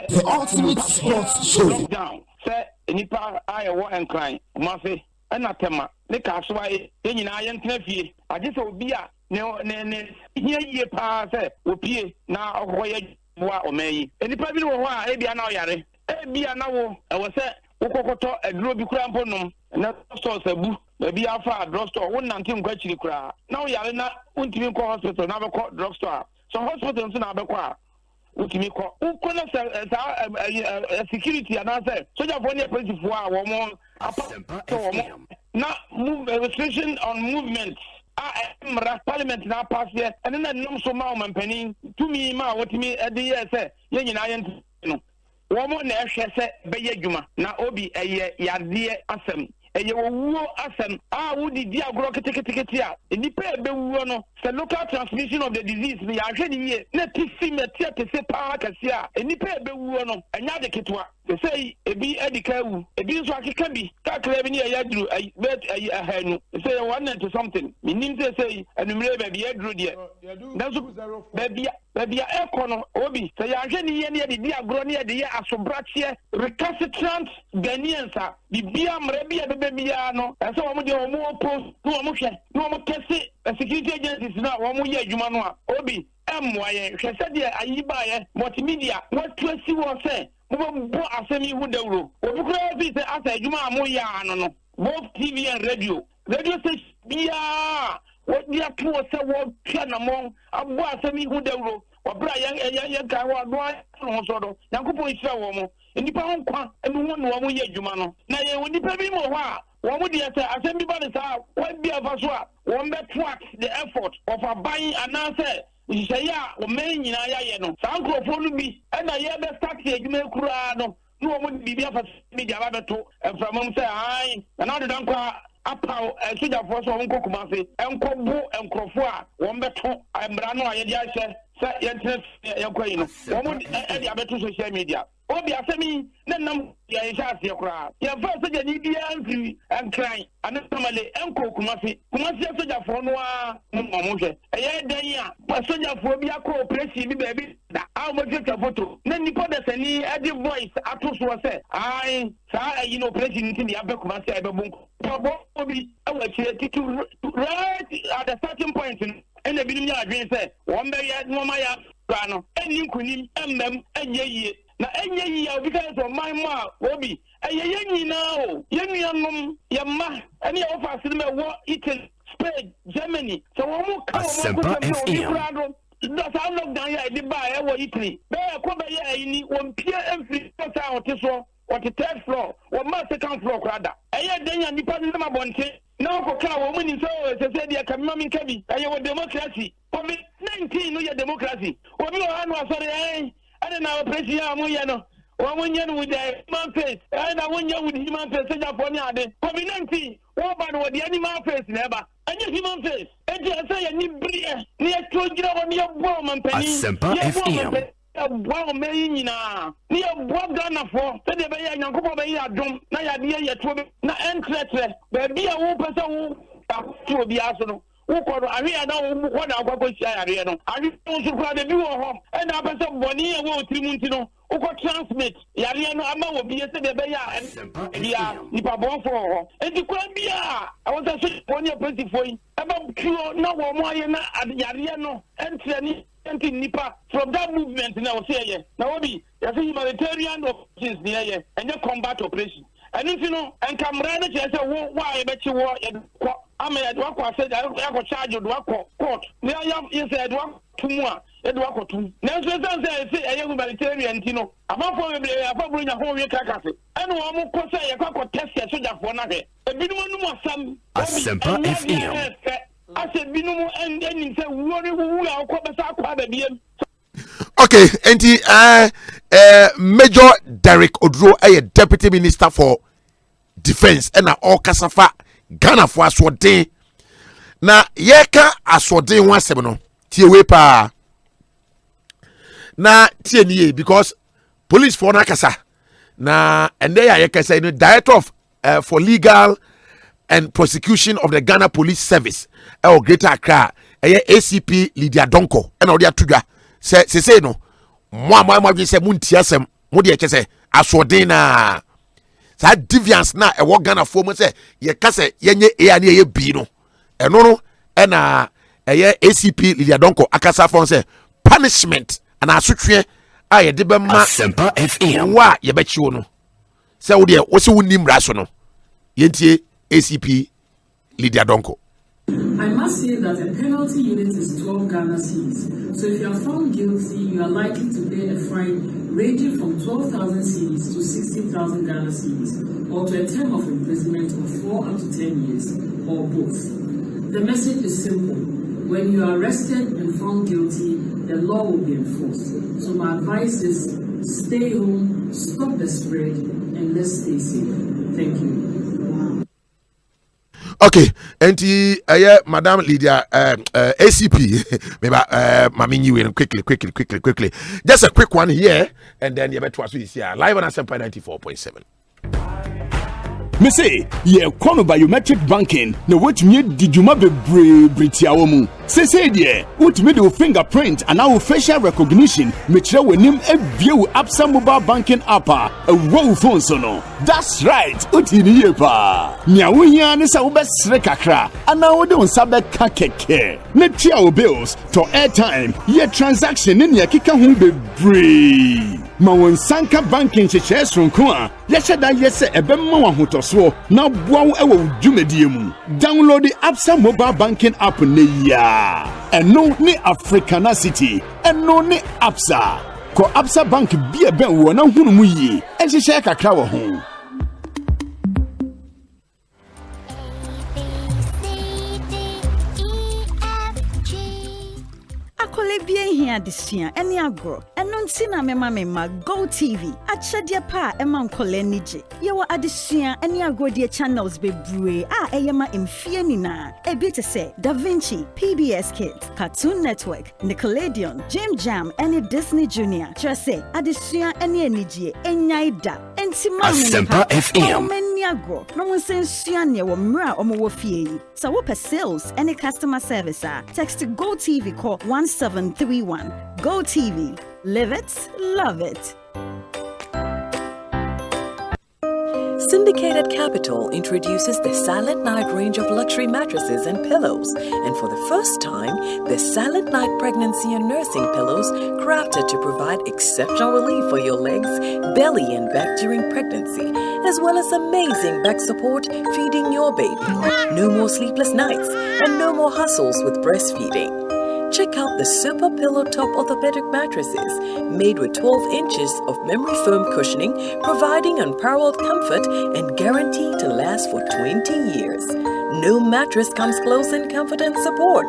E: the ultimate sports show
D: down say nipa ayewo enkran ma fe na tema ne ka so aye nyina aye ntena fie agye so obi a ne hiye pa se opie na okoye wa omeyi enipa bi no ho a ebia na oyare ebia na wo ewo se ukokoto aduro bi kura mponom na store sabu ebi afa drugstore won nante nkwa chiri kura na oyare na untimi ko hospital na be ko drugstore so hospital nso na be ko a untimi ko ukona security na say soja for ne police for a wo mo na move restriction on movement parliament na pass here and then nom so ma mampani tumi ma wotimi ede ye se ye nyina ye no wo mo na ehwe se be ye dwuma na obi eye yade asem eye wo asem wodi di agro ketekete a nipa ebe wuo no the local transmission of the disease bi ya hwe ni ye na tisi metia tese pa kase a nipa ebe wuo no enya de ketwa say ebi edika wu ebi nso akeka bi kakra bi ni ya duru ahanu say 190 something minim say anumre ba bi aduru de nanso ba bia ekono obi say ya hwe ni ye ne de di agro ne de ye asobrache recalcitrant Ghanaians a bibia mre bia bebia no say wo de wo post no wo hwe no wo kese security agencies na wo mo ye adwuma no a obi emwaye hwe se de ayibaye multimedia what to see wo say bo asemi hu dawro obi kura fi se asa adwuma mo ya no no both TV and radio station bia what dia to se wo twa na mo abo asemi hu dawro obra yan ka wa do no so do yankopo isra wo mo nipa ho kwa enu ho no wo ye adwuma no na ye nipa bi mo ho a wo mo dia se asemi ba de sa wa bia fa so a wo mbe track the effort of aban anase Ishaya o men nyina ya ye no sa nkrofo no bi na ye be start adwuma kura no no mo bibia fa media ba beto enframam say ai na do dan kwa apaw soja for so won kokuma se enkobu enkrofo a won beto embra no aye dia hye se ye ntene ye kwayi no wo mo e dia beto social media obi asemi na nam ya isha ase kura ya fa soja ni bia anfiri ankran anomale enkokuma se soja for no a mo hwe eye dan ya soja for bi akọ operation bi ba bi da a mo take photo na nipo da sani adi voice ato so se ai sa ayi no operation nti ya be kuma se ai be bonko obi awa chire titu right at a certain point and the binim ya adwen se won be ya no ma ya ba no eni nkunim emmem enye na enye yi ya because of my ma obi eye nyina o yenuanom yemma ene ya ofa asime wo Italy Spain Germany so wo mu ka wo ko se that's how lockdown ya di ba e wo Italy be ko be ya ni won pie emfiri sa hote so what the third floor what ma second floor krada eye den ya nipa ni ma bonte na ko ka wo mu ni so se dia ka mama nka bi eye wo democracy COVID-19 no ya democracy obi o hanu asore and now president amuyano wamunyan with the human face and I want you with human face for me COVID-19 what about what the animal face never and your human face and you say any brie near to on your woman penny Asempa FM wow me na near what Ghana for said the bay and couple bay adum na ya dear to na entretre baby a who person to be asono ukoro ari ana wo na agwagwo sia ari no ari nso kwa de bi wo ho e na pese boni e wo tirimu nti no uko transmit yari no ama wo bi se de be ya bia nipa bon fo ho enti kwa bia awon se so boni e pesi foi e ba kiro na wo mo aye na yari no entre ni enti nipa from that movement na wo se ye na wo bi ya se humanitarian operations ni ye enye combat operation And if you know, and come right at you, why I bet you what I may at work. I said, I will charge you to work court. Now you said, work tomorrow. Edward two. Now, say a young humanitarian, you know, I'm not probably a whole year carcass. And one more course, I got tested so that for nothing. A bit more some
E: Asempa FM.
D: I said, Binomo and then he said, what will our corpus are again?
B: Okay, and Major Derek Odro, a deputy minister for defense, and all Kasafa Ghana for Aswade. Na yeka Aswade 17 Tiewe pa. Na TNA because police for nakasa na and they are say the director of for legal and prosecution of the Ghana Police Service Greater Accra ACP Lydia Donko and all their tuga say no mo say muntiasem mo de say asode na sa deviance na e wo Ghana for mo say ye ka say yenye e ani ye bi no eno no e na ACP Lydia Donko akasa for say punishment and asutwe a ye de be ma
E: Asempa FM
B: wa ye be chiwo no se wo de wo se wonim raso no yentie ACP Lydia Donko.
F: I must say that the penalty unit is 12 Ghana cedis. So if you are found guilty, you are likely to pay a fine ranging from 12,000 cedis to 16,000 Ghana cedis, or to a term of imprisonment of 4 up to 10 years, or both. The message is simple. When you are arrested and found guilty, the law will be enforced. So my advice is stay home, stop the spread, and let's stay safe. Thank you.
B: Okay, and Madam Lydia ACP, maybe Mami you quickly. Just a quick one here, and then you better to see live on Asempa 94.7.
G: Me say, ye kono biometric banking, no which me did you be britiawomu. Say dear, what me do fingerprint and our facial recognition, which we name a view Absa mobile banking app, a wow phone sono. That's right, utini yepa. Nyawunya ni sa ube srekakra, and now don't sabe kakeke. Netia o bills to airtime, ye transaction in ya kika humbe bree. Mawon sanka banking cheches from kwa, yeshada yese ebemma wahutoso, na buaw ewo dwumediemu. Download the Absa mobile banking app ne ya. And no ni Africana City, and no ni Absa. Ko Absa Bank be a ben wona hunu mu yi, and she share kakra wo ho.
H: Bien here this year, any agro, and non sina mema Go TV. Achadia pa eman kole nije. Yawa adisia any agro dia channels be brue. Eyama imfieni na. Ebite se Da Vinci, PBS Kids, Cartoon Network, Nickelodeon, Jim Jam, any Disney Junior. Trase adisia any enije enyaida.
E: Asempa FM.
H: Agro. No one sends Sianya or Mra or Mowafie. So what sales any customer service text to Go TV call 1731. Go TV. Live it, love it.
I: Syndicated Capital introduces the Silent Night range of luxury mattresses and pillows. And for the first time, the Silent Night pregnancy and nursing pillows crafted to provide exceptional relief for your legs, belly, and back during pregnancy, as well as amazing back support feeding your baby. No more sleepless nights and no more hassles with breastfeeding. Check out the Super Pillow Top Orthopedic mattresses, made with 12 inches of memory foam cushioning, providing unparalleled comfort and guaranteed to last for 20 years. No mattress comes close in comfort and support.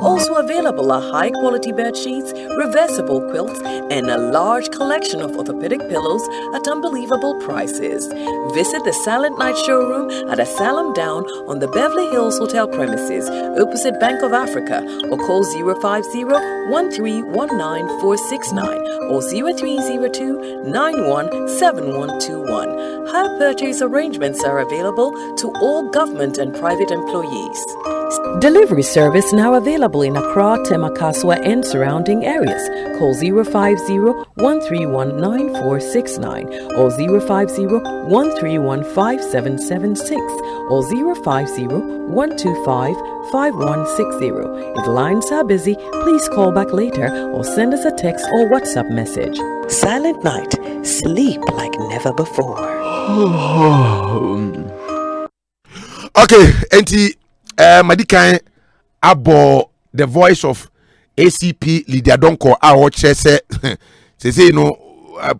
I: Also available are high-quality bed sheets, reversible quilts, and a large collection of orthopedic pillows at unbelievable prices. Visit the Silent Night showroom at Asylum Down on the Beverly Hills Hotel premises, opposite Bank of Africa, or call 050-1319-469 or 0302-917121. Hire purchase arrangements are available to all government and private employees. Delivery service now available in Accra, Temakaswa, and surrounding areas. Call 050-131-9469 or 050-131-5776 or 050-125-5160. If lines are busy, please call back later or send us a text or WhatsApp message. Silent Night. Sleep like never before.
B: Okay, enti Madikan abo the voice of ACP Lydia Donko a wo kire say say no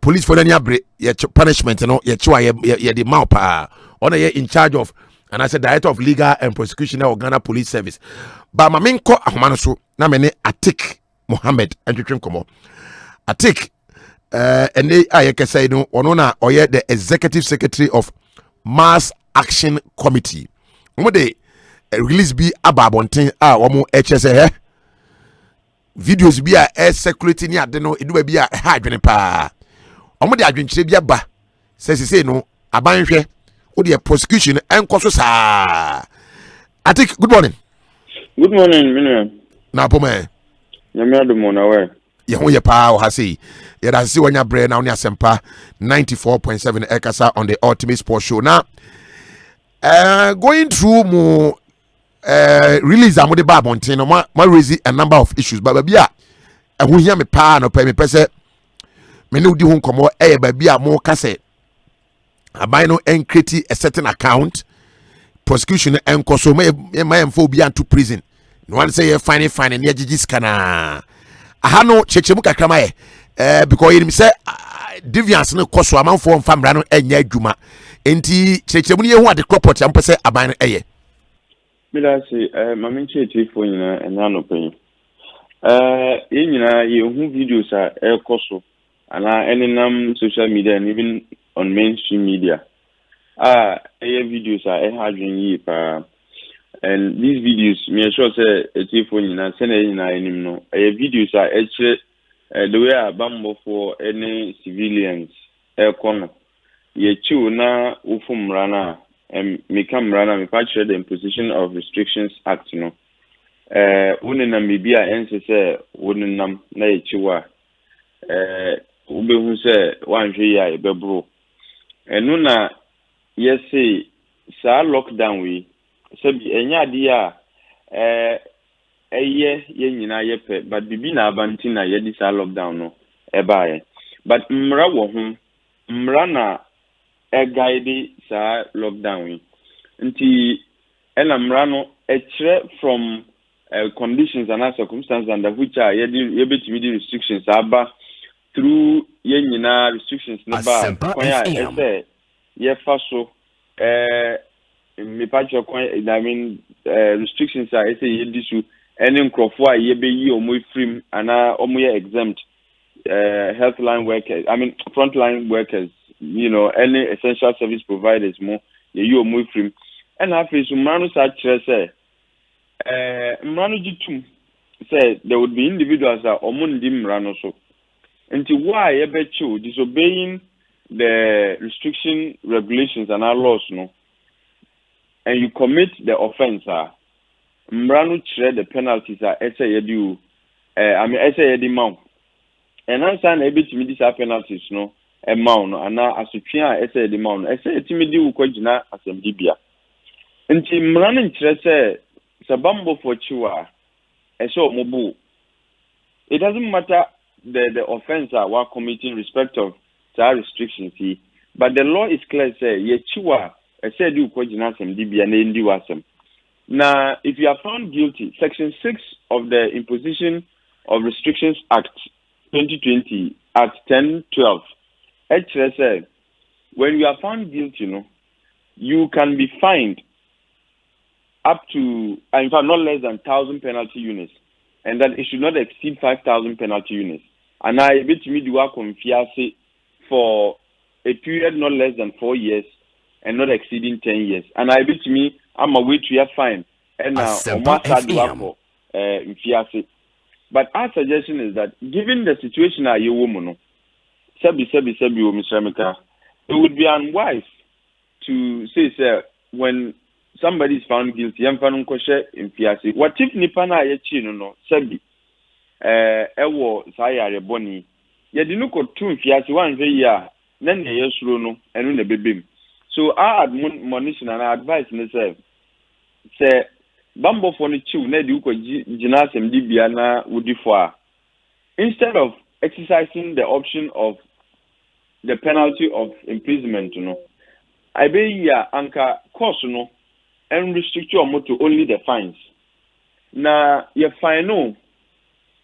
B: police for any abre ye punishment no ye chiwa ye the mouth pa ona ye in charge of, and I said director of legal and prosecution of Ghana Police Service. Ba ma menko ahoma no so na me ne Atik Mohammed entwetwem komo Atik ene ayeke say no ono na oye the executive secretary of Mass Action Committee. Omo de release bi ababonten a omo HSA videos bi a circulating ni ade no edu bi a ha adwene pa. Omo de adwenkyere bi aba say no abanhwe o de prosecution enkoso sa. Atik, good morning.
J: Good morning, Miniam.
B: Na pome.
J: Nyame adomo na we.
B: Ye ho ye pa o ha sei. Ye da se wanya bre na oni Asempa 94.7 Ekasa on the Ultimate Sports Show. Now going through more release amode babonten no ma raise a number of issues but bia ehun hia me pa no pa me pese me ne udi ho nkomo ba bia mo ka se aban no create a certain account prosecution enkoso ma emfo bia to prison no one say fine ne agigis kana aha no chechemu kakrama because you say deviance no koso amanfo mfamra no enya adwuma enti chechemu ne hu ade property am pese aban no
J: Milasi mami cheti fo nyina enya no pen. Ye nyina ye hu videos a ekoso ana enenam social media and even on mainstream media. Ye videos a hadwen yi pa. And these videos me sure say eti fo nyina se na nyina enim no. Videos a ekire the way abambo for any civilians ekono. Ye chiu na ufumra na me come rana me patch the Imposition of Restrictions Act no wonenam bibia ense say wonenam na echiwa ubehu say wanhwe ya ebebro enu na yesi sa lockdown we sabi enya de a eye ye nyina ye pe but bibi na abanti na ye di sa lockdown no ebae but mra wo ho mra na guide sa lockdown nti ena mrano from conditions and circumstances under which are ye betimi di restrictions aba through ye nyina restrictions ne ba kwanya ye fa so me patcho kwanya I mean restrictions are ye disu any nkrofo a ye be yi omo free ana omo ye exempt health line workers I mean frontline workers, you know, any essential service providers more you more free and after so manu sa kire say manu jitum say there would be individuals that omundi mrano so until why e be chu disobeying the restriction regulations and our laws no and you commit the offense mrano kire the penalties are say you do I mean say you mount and answer na e betimi dis penalties no amount ana asotwea ese de mount ese etimidi ukogina asembibia nti mrano nkire se sabambo for chiwa ese omobu it doesn't matter the offense we are committing respect of our restrictions but the law is clear say ye chiwa ese de ukogina asembibia na ndi wasem na if you are found guilty section 6 of the Imposition of Restrictions Act 2020 Act 1012 HSA, when you are found guilty, you know, you can be fined up to, in fact, not less than 1,000 penalty units, and that it should not exceed 5,000 penalty units. And I bet me do work on fiancé for a period not less than 4 years and not exceeding 10 years. And I bet me I'm away to your fine and now almost start work for fiancé. But our suggestion is that given the situation are you woman. It would be unwise to say, sir, when somebody is found guilty, yamfa nkoshe imfiase. What if nipa na ye chi no sabi ewo sayare boni. Ye di no ko tu imfiase wan hwe ya na ne yesuro no enu na bebem. So I admonition and advice ne say bambo for ni chiu na di uko jina asem di bia na wudi for instead of exercising the option of the penalty of imprisonment, I be ya anka course and restrict your to only the fines. Na ye fine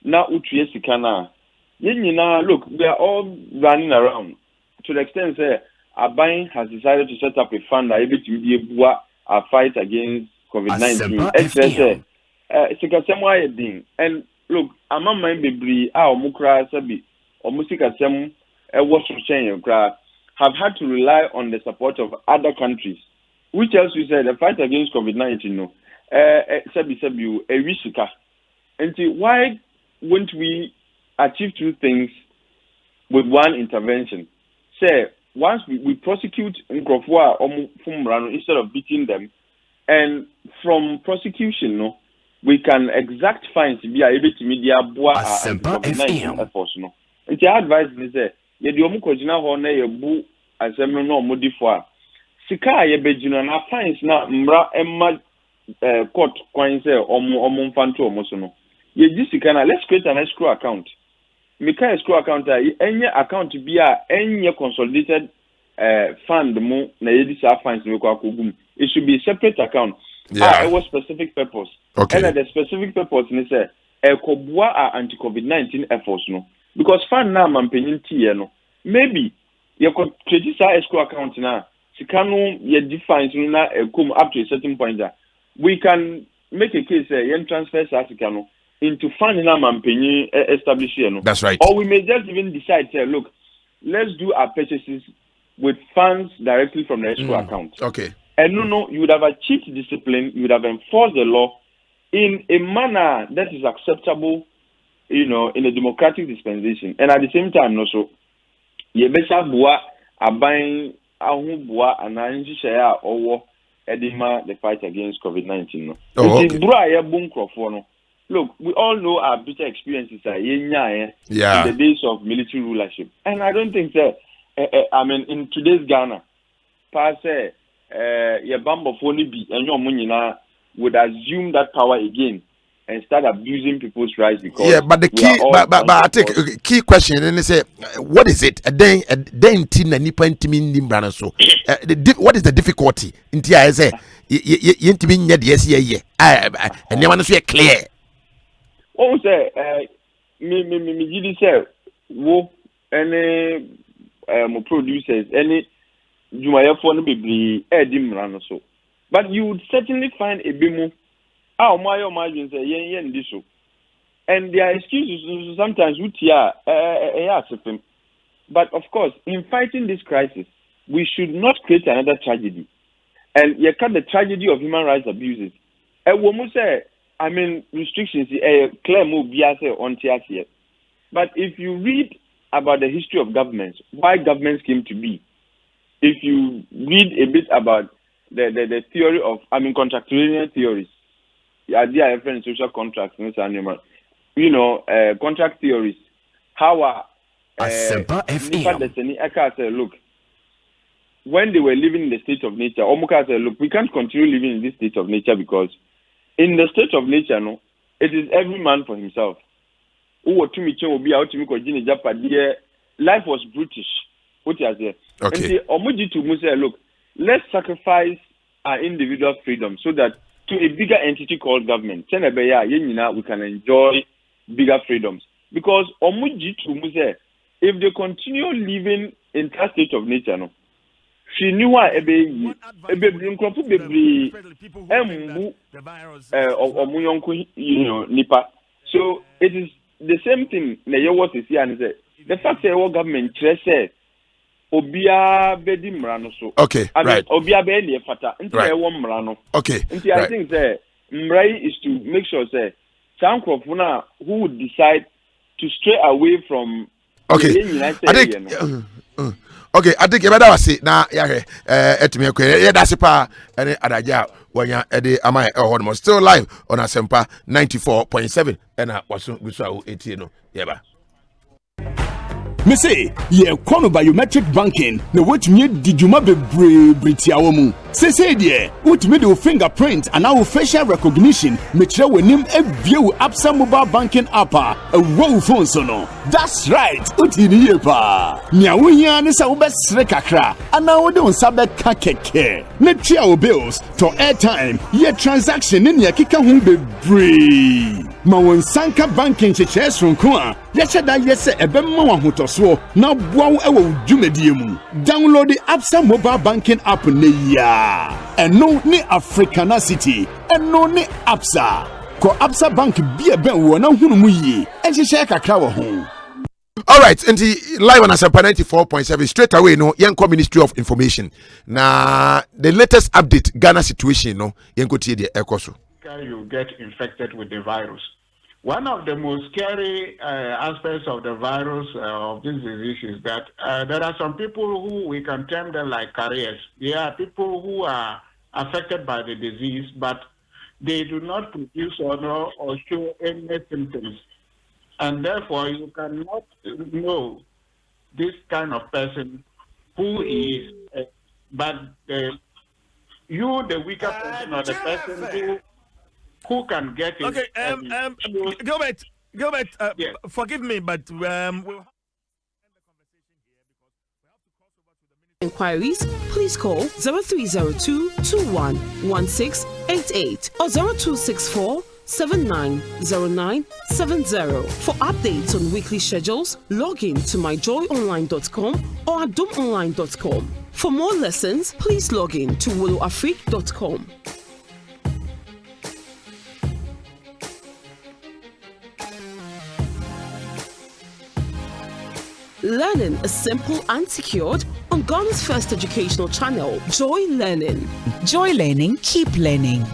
J: na utu yesikana. Look, we are all running around to the extent say Abain has decided to set up a fund that able to be a fight against COVID-19. And look, among my baby, our mukra sabi or musikasem have had to rely on the support of other countries. Which else we said the fight against COVID-19 sabi a risika. And why won't we achieve two things with one intervention? Say once we prosecute Nkrofua or Fumrano instead of beating them, and from prosecution, we can exact fines to be able to media COVID-19 efforts. And the advice is that you do mukojina hone ye bu asem no modify. Sika ye bejina na fines na mra emma court kwan say omumfanto omoso. Ye ji sika na let's create an escrow account. Mika escrow account any account be any consolidated fund mu na yedi sa fines me kwa kogum. It should be a separate account. It was specific purpose.
B: Okay.
J: And the specific purpose ni say ekobua anti-COVID-19 efforts because fund na mampenyin tie maybe you could create a escrow account na sikano ye defines na come up to a certain point that we can make a case yen transfer sikano into fund na mampenyin establish
B: That's right.
J: Or we may just even decide look, let's do our purchases with funds directly from the escrow account.
B: Okay.
J: And you would have achieved discipline, you would have enforced the law in a manner that is acceptable, in a democratic dispensation. And at the same time, also, Yebesa Bua, Abain, Ahubua, and Anjishaya, or Edima, the fight against COVID-19. Look, we all know our bitter experiences in the days of military rulership. And I don't think that, in today's Ghana, passe, your bamba phony be and your money would assume that power again and start abusing people's rights because
B: but the key but I think key question and they say what is it then tin and nipa intimi nimbrana so what is the difficulty in tia say intimi nya de yes and you so clear
J: say me say wo any producers any Jumayafo no be edimrano so. But you would certainly find a bimu. My margins say yen this so. And their excuses sometimes but of course, in fighting this crisis, we should not create another tragedy. And you cut the tragedy of human rights abuses. Restrictions clear move on here. But if you read about the history of governments, why governments came to be, if you read a bit about the theory of, contractual theories, the idea of social contracts, contract theories, how
E: Asempa FM.
J: look, when they were living in the state of nature, Omuka said, look, we can't continue living in this state of nature because in the state of nature, it is every man for himself. Life was brutish. Okay. And look, let's sacrifice our individual freedom so that to a bigger entity called government, we can enjoy bigger freedoms. Because if they continue living in that state of nature, she knew nipa. So it is the same thing. The fact that our government Obia bedi mrano so.
B: Okay, right.
J: Obia be ni fata. Mrano.
B: Okay.
J: I think that mrai is to make sure say Sankrofuna who would decide to stray away from.
B: Okay. I think Okay, I think you better see now. Yeah, that's a pa and Adaja when you're at the Amai or still live on Asempa 94.7 and I was 18. Yeah,
G: me say ye kono biometric banking na wetumi di djuma bebre britiawo mu say de wetumi de fingerprint and our facial recognition me kire wanim ebie Absa mobile banking app a wo phone so no. That's right, utini ye pa nya wo hia ne sa wo besre kakra ana wo de unsa be ka keke na tia wo bills to airtime ye transaction ne ya kika hu bebre ma won sanka banking cheche sonko a ye cheda ye se ebemma wa hotoso na boawo ewo dwumadie mu. Download the Absa mobile banking app ne ya eno ni Africana City eno ni Absa ko Absa bank bia ben wo na hunu mu yi enhyehyɛ kakra wo ho.
B: All right, and live on Asempa 94.7 straight away. No, young Ministry of Information. Now, the latest update Ghana situation. No, young the Ekoso.
K: You get infected with the virus. One of the most scary aspects of the virus of this disease is that there are some people who we can term them like carriers. They are people who are affected by the disease, but they do not produce or show any symptoms. And therefore, you cannot know this kind of person who is, but you, the weaker person, or the person who can get it.
L: Okay, Gilbert, yes. Forgive me, but we'll end the conversation here because we have to cross over to the ministry.
M: Inquiries, please call 0302-211688 or 0264-790970. For updates on weekly schedules, log in to myjoyonline.com or adomonline.com. For more lessons, please log in to woloafrique.com. Learning is simple and secured on Ghana's first educational channel, Joy Learning.
N: Joy Learning, keep learning.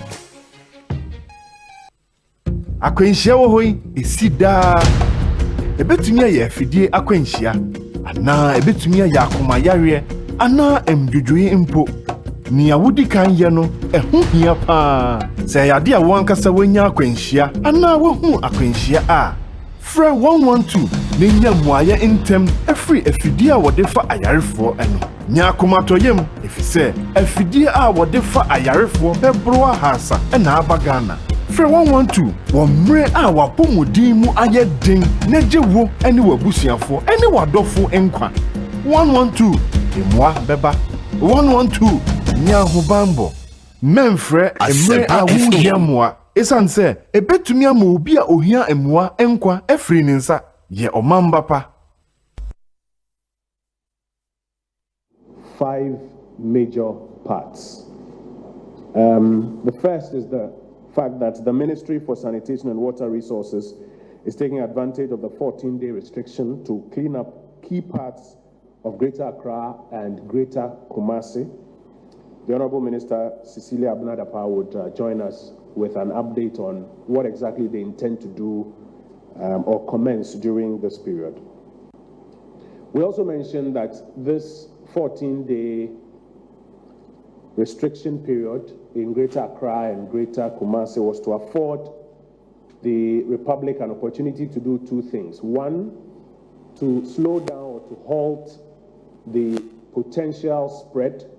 O: Akwenhyia wo hoi esida ebetumi aye afidie akwenhyia ana ebetumi aye akomayare ana emdwudwe mpo ni awudi kan ye no eho hia pa se yade a wankasa wanya akwenhyia ana wo hu akwenhyia a Fra 112 nenya muaye intem every afidie a wode fa ayarefo eno nya akomatoyem efise afidie a wode fa ayarefo bebro hasa ena abagana Fra 112 womre a wapomodin mu aye den nejewo ene wabusuafo ene wadofo enkwa 112 emwa beba 112 nya hobambo memfre emre a wuhia moa esanse ebetumi ama obi a ohia emwa enkwa efri ninsa ye omamba pa.
P: 5 major parts. The first is the fact that the Ministry for Sanitation and Water Resources is taking advantage of the 14-day restriction to clean up key parts of Greater Accra and Greater Kumasi. The Honorable Minister Cecilia Abnadapa would join us with an update on what exactly they intend to do or commence during this period. We also mentioned that this 14-day restriction period in Greater Accra and Greater Kumasi was to afford the Republic an opportunity to do 2 things. One, to slow down or to halt the potential spread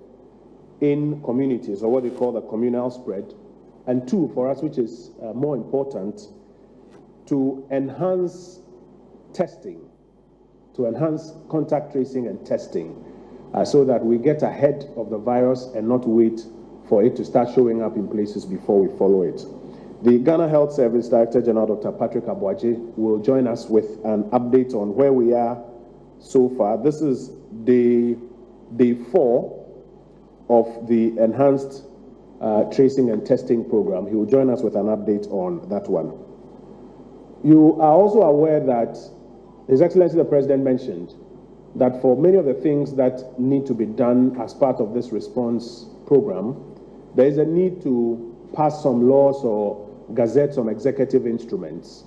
P: in communities, or what they call the communal spread. And 2, for us, which is more important, to enhance testing, to enhance contact tracing and testing, so that we get ahead of the virus and not wait for it to start showing up in places before we follow it. The Ghana Health Service Director General, Dr. Patrick Abuaje, will join us with an update on where we are so far. This is day 4 of the enhanced tracing and testing program. He will join us with an update on that one. You are also aware that His Excellency the President mentioned that for many of the things that need to be done as part of this response program, there is a need to pass some laws or gazette some executive instruments.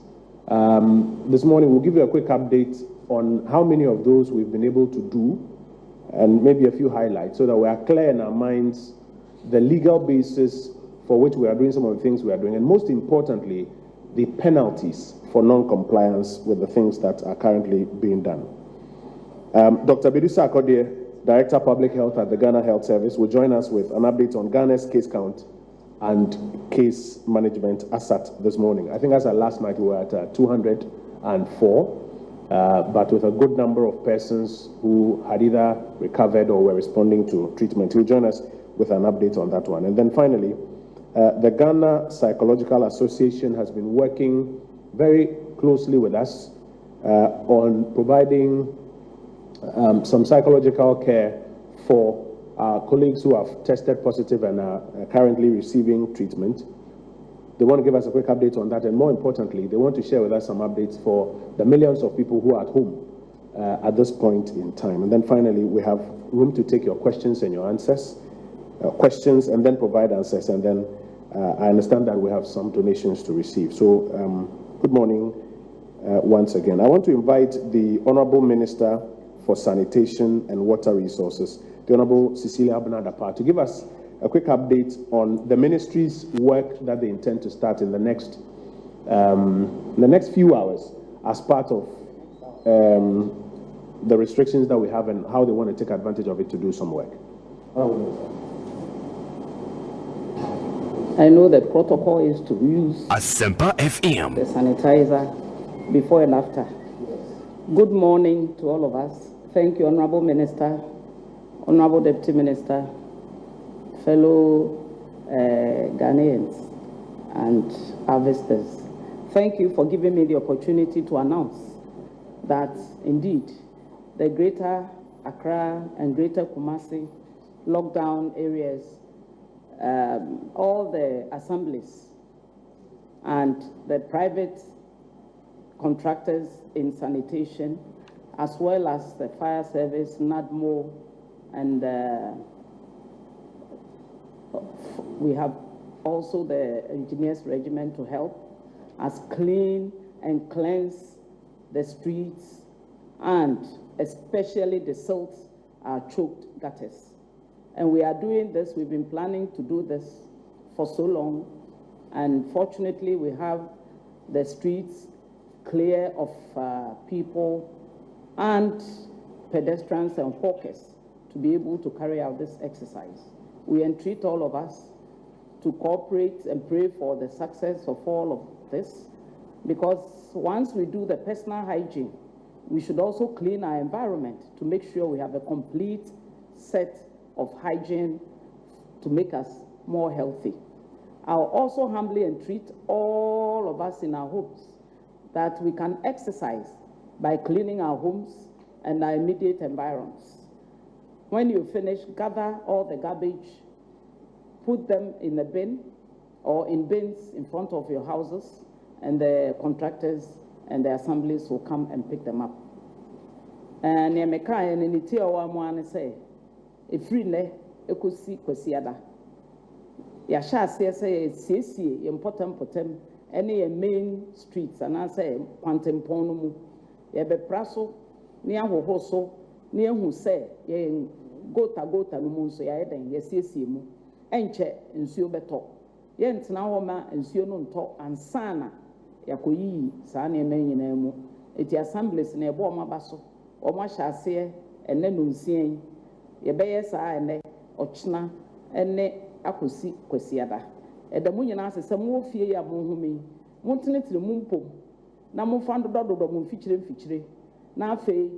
P: This morning we'll give you a quick update on how many of those we've been able to do and maybe a few highlights so that we are clear in our minds the legal basis for which we are doing some of the things we are doing, and most importantly, the penalties for non-compliance with the things that are currently being done. Dr. Bidusa Akodie, Director of Public Health at the Ghana Health Service, will join us with an update on Ghana's case count and case management as at this morning. I think as at last night we were at 204. But with a good number of persons who had either recovered or were responding to treatment. He'll join us with an update on that one. And then finally, the Ghana Psychological Association has been working very closely with us on providing some psychological care for our colleagues who have tested positive and are currently receiving treatment. They want to give us a quick update on that, and more importantly, they want to share with us some updates for the millions of people who are at home at this point in time. And then finally, we have room to take your questions and your answers, questions and then provide answers. And then I understand that we have some donations to receive. So good morning once again. I want to invite the Honorable Minister for Sanitation and Water Resources, the Honorable Cecilia Abnadapa, to give us a quick update on the ministry's work that they intend to start in the next few hours as part of the restrictions that we have and how they want to take advantage of it to do some work.
Q: I know the protocol is to use
G: Asempa FM,
Q: the sanitizer before and after. Good morning to all of us. Thank you, Honorable Minister, Honorable Deputy Minister, fellow Ghanaians and our visitors. Thank you for giving me the opportunity to announce that indeed the Greater Accra and Greater Kumasi lockdown areas, all the assemblies and the private contractors in sanitation, as well as the fire service, NADMO, and we have also the engineers regiment to help us clean and cleanse the streets, and especially the silt choked gutters. And we are doing this, we've been planning to do this for so long, and fortunately we have the streets clear of people and pedestrians and hawkers to be able to carry out this exercise. We entreat all of us to cooperate and pray for the success of all of this, because once we do the personal hygiene, we should also clean our environment to make sure we have a complete set of hygiene to make us more healthy. I'll also humbly entreat all of us in our homes that we can exercise by cleaning our homes and our immediate environs. When you finish, gather all the garbage, put them in a bin or in bins in front of your houses, and the contractors and the assemblies will come and pick them up. And Yameka and Nitia Wamwan say, if free ne, Ekusi Kwesiada. Yasha says, important potem, any main streets, and I say, Quantum Ponumu, Yabe Praso, near Hohoso, near who say, gota no munso ya eden yesiesie mu enche nsuo beto ye ntena ho ma nsuo no nto ansana yakoyi saa na ema nyina mu eti assemblies na ebo oma baso oma hyase ene no nsien ye beye saa ene ochna ene akosi kwasiada edamu nyina asese mu ofie ya mu humi mu ntenetire mu mpom na mu fa dododo mu mfikyire na afei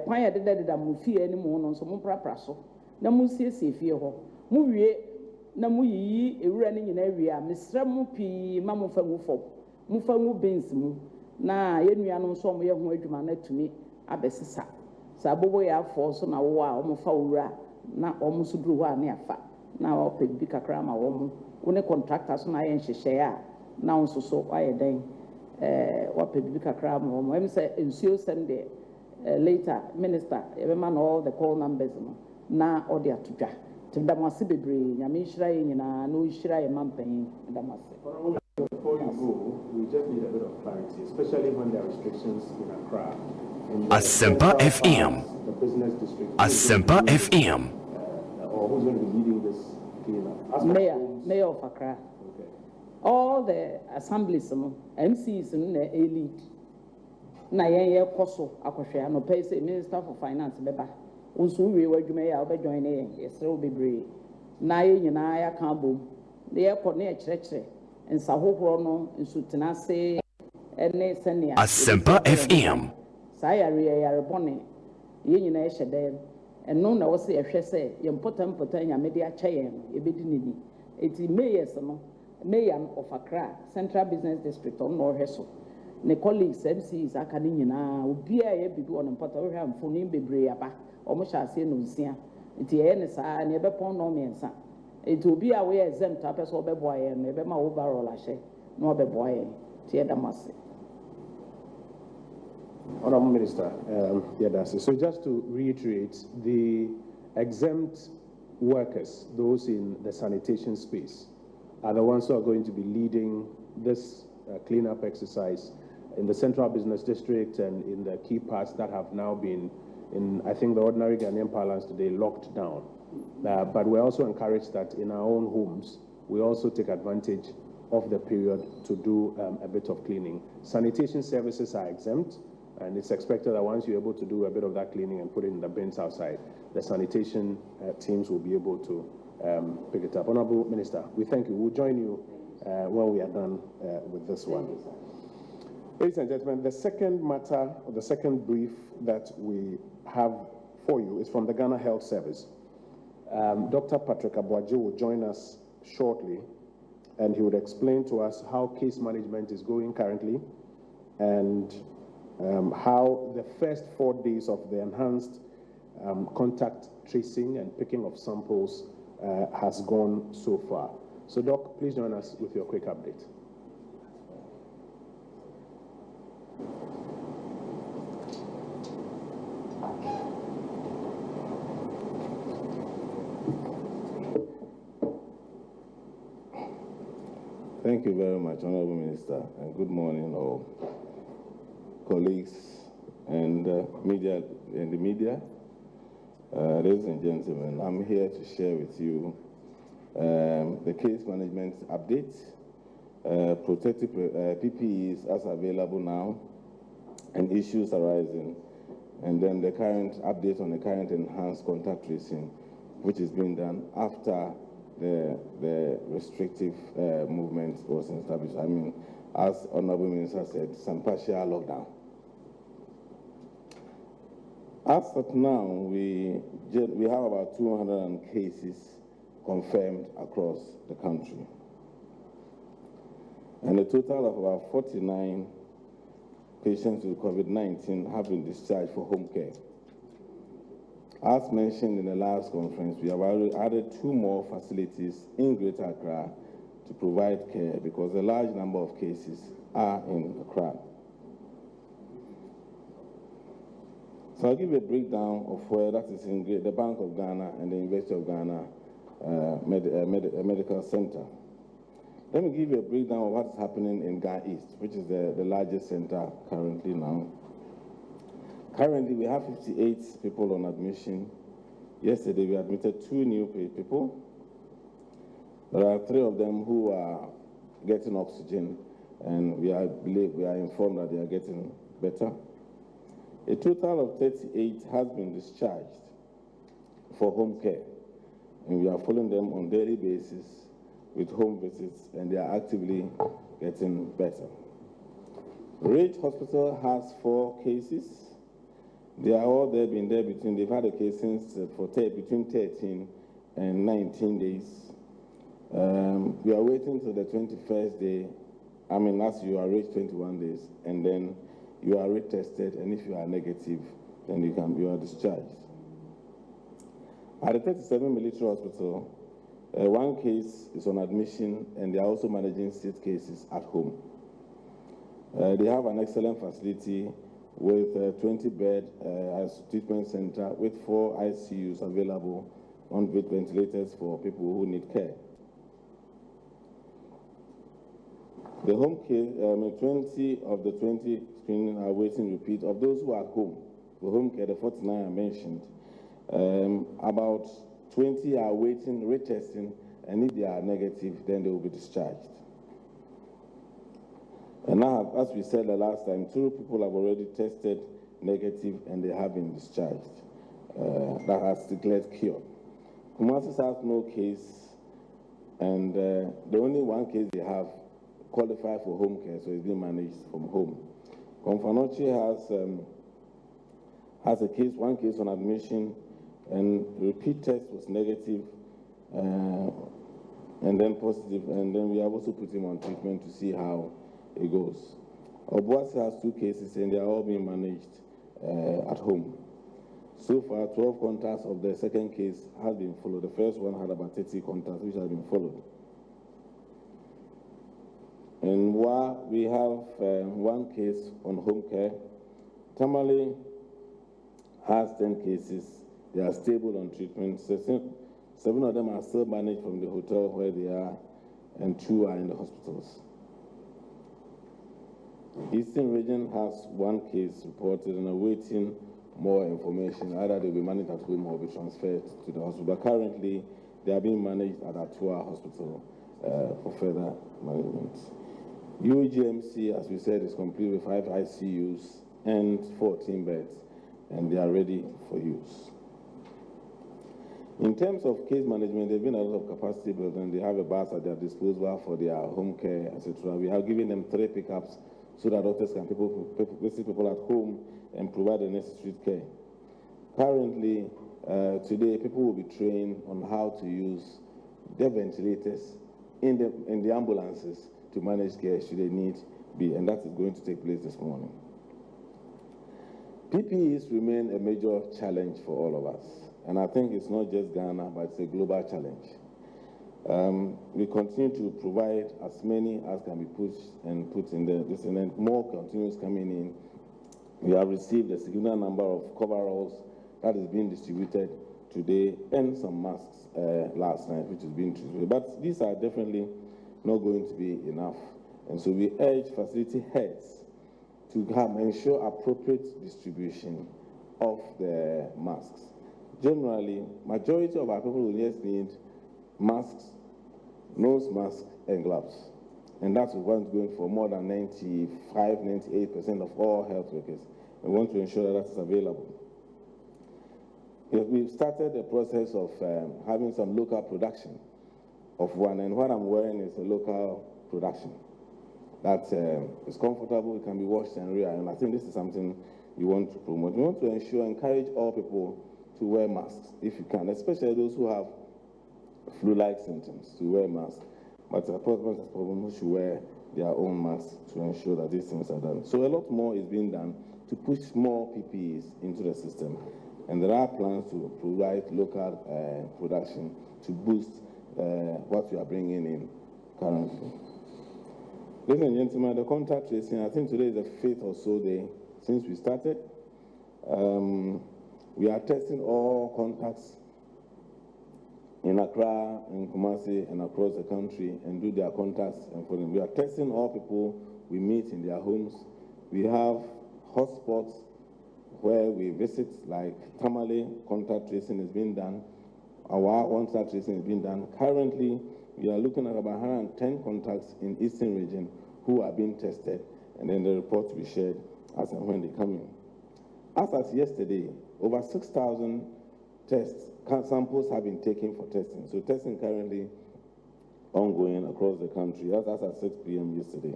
Q: kwan ya deda mu fie ni mu no so mu prapra so na mu siesie fie ho mu wie na mu yi ewura ni nyina wie a mesra mu pi ma mu fa mu bins mu na yenua no so mo ye ho adwuma na tumi abesesa sa bobo ya afo so na wo a o mo fa wura na o mo suduru ho a na afa na o pe bi kakra ma wo mo wo ne contractor so na ye nhyehyɛ a na wo so aye den wa pe bi kakra ma wo mo em say nsuo sem de later, Minister, everyone all the call numbers na or the atudwa. To Damasi Bebre, Yamishra, no Shira, Mampain, Damasi.
P: Before you go, we just need a bit of clarity, especially when there are restrictions in Accra.
G: Asempa FM.
P: The business district.
R: Asempa FM.
P: Or who's going to be leading this cleanup?
Q: Mayor of Accra.
P: Okay.
Q: All the assemblies, MCs, elite. Na ye koso akohwe no pay say Minister for Finance beba. Unsu we wadwuma ya obe join ye will be bebre. Na ye nyina ya kan bom. Na ye kɔ na ye kyerɛkyerɛ nsahohoro no nsutena se ene senia.
R: Asempa FM.
Q: Sa yare bone ye nyina ye hyɛdɛ. Ɛno na wo se ehwɛ sɛ ye important nyame de akyɛ ye ye bedi nini. Eti mayors no mayor of Accra Central Business District on no hwɛ so. Ne colleagues MCs aka ne nyinaa obi a ye bibi on mpata wo hwa mfoni bebre aba omo hya ase no nsia nti ye ne saa ne be pon no miensa nti obi a we exempt apese obeboa ye no be ma overall ahye no obeboa ye ti ye damase.
P: Honorable Minister, so just to reiterate, the exempt workers, those in the sanitation space, are the ones who are going to be leading this cleanup exercise in the Central Business District and in the key parts that have now been, in I think the ordinary Ghanaian parlance today, locked down. But we're also encouraged that in our own homes, we also take advantage of the period to do a bit of cleaning. Sanitation services are exempt, and it's expected that once you're able to do a bit of that cleaning and put it in the bins outside, the sanitation teams will be able to pick it up. Honorable Minister, we thank you. We'll join you when we are done with this one. Ladies and gentlemen, the second matter, or the second brief that we have for you is from the Ghana Health Service. Dr. Patrick Abuaji will join us shortly, and he would explain to us how case management is going currently and how the first 4 days of the enhanced contact tracing and picking of samples has gone so far. So, Doc, please join us with your quick update.
S: Thank you very much, Honorable Minister, and good morning, all colleagues and media and the media. Ladies and gentlemen, I'm here to share with you the case management update, protective PPEs as available now, and issues arising, and then the current update on the current enhanced contact tracing, which is being done after the restrictive movement was established. I mean, as Honorable Minister said, some partial lockdown. As of now, we have about 200 cases confirmed across the country, and a total of about 49 patients with COVID-19 have been discharged for home care. As mentioned in the last conference, we have added 2 more facilities in Greater Accra to provide care because a large number of cases are in Accra. So I'll give a breakdown of where that is in the Bank of Ghana and the University of Ghana Medical Center. Let me give you a breakdown of what's happening in Ghana East, which is the largest center currently now. Currently, we have 58 people on admission. Yesterday, we admitted 2 new people. There are 3 of them who are getting oxygen, and we are informed that they are getting better. A total of 38 has been discharged for home care, and we are following them on a daily basis with home visits, and they are actively getting better. Rage Hospital has 4 cases. They are all there, been there they've had a case since between 13 and 19 days. We are waiting till the 21st day. As you are reached 21 days, and then you are retested, and if you are negative, then you are discharged. At the 37 Military Hospital, 1 case is on admission, and they are also managing 6 cases at home. They have an excellent facility with a 20-bed treatment center with 4 ICUs available on ventilators for people who need care. The home care, 20 of the 20 screening are waiting repeat. Of those who are at home, for home care, the 49 I mentioned, about 20 are waiting, retesting, and if they are negative, then they will be discharged. And now, as we said the last time, 2 people have already tested negative and they have been discharged. That has declared cured. Kumasi has no case, and the only one case they have qualified for home care, so it's being managed from home. Konfanochi has a case, one case on admission, and repeat test was negative, and then positive, and then we have also put him on treatment to see how it goes. Obuasi has 2 cases, and they are all being managed at home. So far, 12 contacts of the second case have been followed. The first one had about 30 contacts, which have been followed. And while we have 1 case on home care, Tamale has 10 cases. They are stable on treatment. 7 of them are still managed from the hotel where they are, and 2 are in the hospitals. Eastern region has 1 case reported and awaiting more information. Either they'll be managed at home or be transferred to the hospital. But currently, they are being managed at Atua Hospital for further management. UGMC, as we said, is complete with 5 ICUs and 14 beds, and they are ready for use. In terms of case management, there's been a lot of capacity building. They have a bus at their disposal for their home care, etc. We have given them 3 pickups so that doctors can visit people at home and provide the necessary care. Currently, today, people will be trained on how to use the ventilators in the ambulances to manage care should they need be, and that is going to take place this morning. PPEs remain a major challenge for all of us, and I think it's not just Ghana, but it's a global challenge. We continue to provide as many as can be pushed and put in there. This, and then more continues coming in. We have received a significant number of coveralls that is being distributed today, and some masks last night, which is being distributed. But these are definitely not going to be enough. And so we urge facility heads to ensure appropriate distribution of the masks. Generally, majority of our people will just need masks, nose masks, and gloves. And that's what we're going for more than 98% of all health workers. We want to ensure that that's available. We've started the process of having some local production of one, and what I'm wearing is a local production that is comfortable, it can be washed and re-ironed, and I think this is something you want to promote. We want to encourage all people to wear masks if you can, especially those who have flu-like symptoms, to wear masks. But as possible, should wear their own masks to ensure that these things are done. So a lot more is being done to push more PPEs into the system, and there are plans to provide local production to boost what we are bringing in currently. Ladies and gentlemen, the contact tracing, I think today is the 5th or so day since we started. We are testing all contacts in Accra, in Kumasi, and across the country, and do their contacts and for them. We are testing all people we meet in their homes. We have hotspots where we visit, like Tamale, contact tracing is being done. Our contact tracing is being done. Currently, we are looking at about 110 contacts in Eastern region who are being tested, and then the report will be shared as and when they come in. As of yesterday, over 6,000 samples have been taken for testing. So testing currently ongoing across the country, as at 6 p.m. yesterday.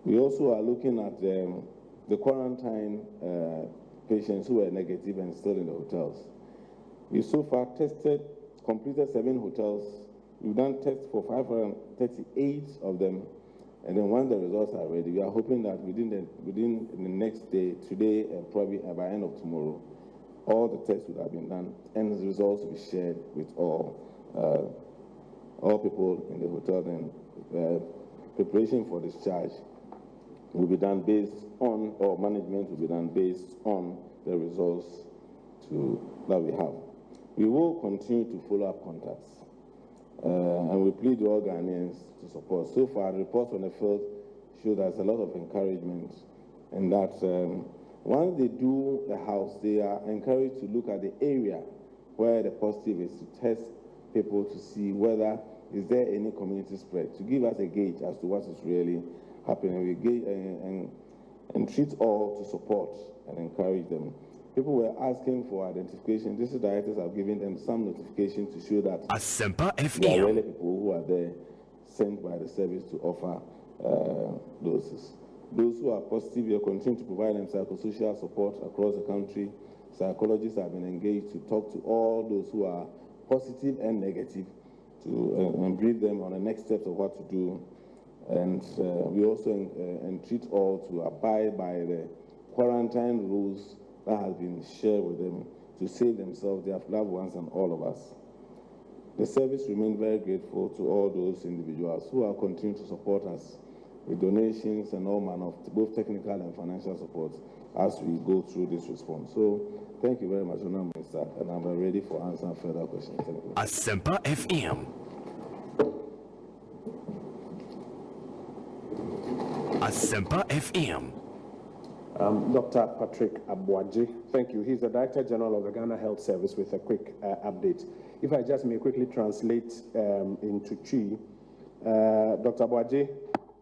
S: We also are looking at the quarantine patients who were negative and still in the hotels. We so far completed 7 hotels. We've done tests for 538 of them, and then once the results are ready, we are hoping that within the next day, today and probably by end of tomorrow, all the tests would have been done, and the results will be shared with all people in the hotel. And preparation for discharge will be done based on, or management will be done based on the results that we have. We will continue to follow up contacts, and we plead with all Ghanaians to support. So far, the reports on the field show there's a lot of encouragement, and that Once they do a house, they are encouraged to look at the area where the positive is, to test people to see whether is there any community spread, to give us a gauge as to what is really happening. We gauge and treat all to support and encourage them. People were asking for identification. District directors have given them some notification to show that
R: Asempa FM.
S: There are really people who are there sent by the service to offer doses. Those who are positive, we continue to provide them psychosocial support across the country. Psychologists have been engaged to talk to all those who are positive and negative to brief them on the next steps of what to do. And we also entreat all to abide by the quarantine rules that has been shared with them to save themselves, their loved ones, and all of us. The service remains very grateful to all those individuals who are continuing to support us with donations and all manner of both technical and financial support as we go through this response. So thank you very much, Honourable Minister, and I'm ready for answering further questions. Thank you.
R: Asempa FM. Asempa FM.
P: Dr. Patrick Abuaji, thank you. He's the Director General of the Ghana Health Service with a quick update. If I just may quickly translate into Chi, Dr. Abuaji,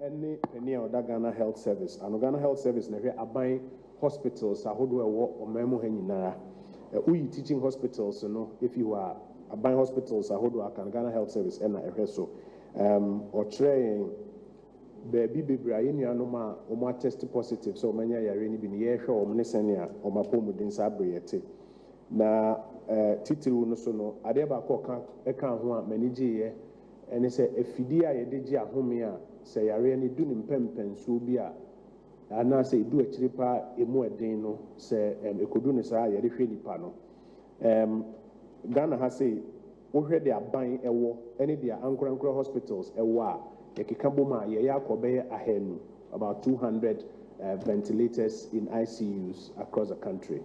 P: any penny of that Ghana Health Service, and Ghana Health Service, never abide hospitals, Ahodo or Memo Henina, we teaching hospitals, you know, if you are abide hospitals, Ahodo, Ghana Health Service, and or train. Baby Brian Yanoma, Oma test positive, so many are really been here, or Mnessania, or my poem within Sabriete. Now, Titu no sono, Adeba Coca, Eka, many and it's a Fidia, Edia Homia, say, I really do in Pempen, Subia, and I say, do a tripa, emo deno, say, Ekodunisa, Yeri Pano. Ghana has say, already are buying a war, any of their uncle hospitals, a war. About 200 ventilators in ICUs across the country.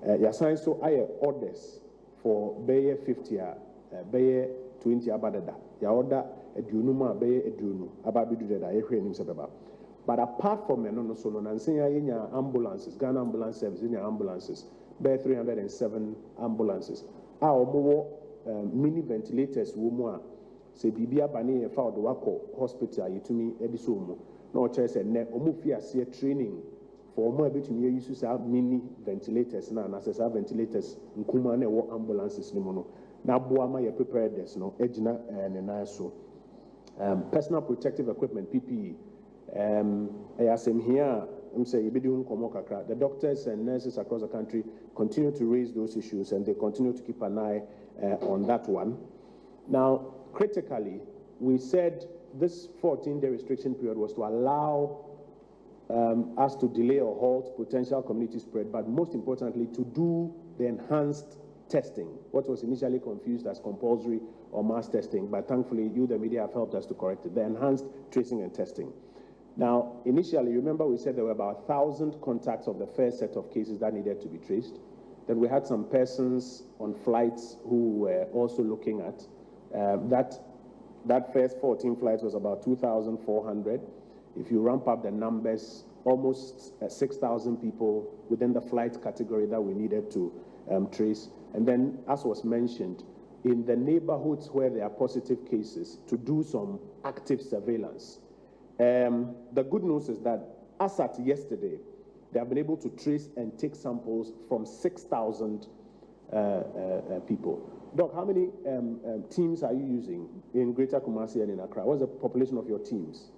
P: Yasan so I orders for Bayer 50, Bayer 20 abadada. Ya order edunuma Bayer edunu ababidu da ehwe sebaba. But apart from no so no nansenya yenya ambulances, Ghana Ambulance Service yenya ambulances, Bayer 307 ambulances. Mini ventilators womu se bibia bani e fa do wako hospital yetumi ediso mu na o chere se ne omufi ase training for omo abetumi use sa mini ventilators na sa ventilators nkuma na wo ambulances ni mu no na boa ma ye preparedness no egina ne na so personal protective equipment PPE asem here say yebedi hun komo kakra. The doctors and nurses across the country continue to raise those issues and they continue to keep an eye on that one. Now, critically, we said this 14-day restriction period was to allow us to delay or halt potential community spread, but most importantly, to do the enhanced testing, what was initially confused as compulsory or mass testing, but thankfully, you, the media, have helped us to correct it, the enhanced tracing and testing. Now, initially, remember we said there were about 1,000 contacts of the first set of cases that needed to be traced. Then we had some persons on flights who were also looking at that first 14 flights was about 2,400. If you ramp up the numbers, almost 6,000 people within the flight category that we needed to trace. And then, as was mentioned, in the neighborhoods where there are positive cases, to do some active surveillance. The good news is that as at yesterday, they have been able to trace and take samples from 6,000 people. Doc, how many teams are you using in Greater Kumasi and in Accra? What's the population of your teams?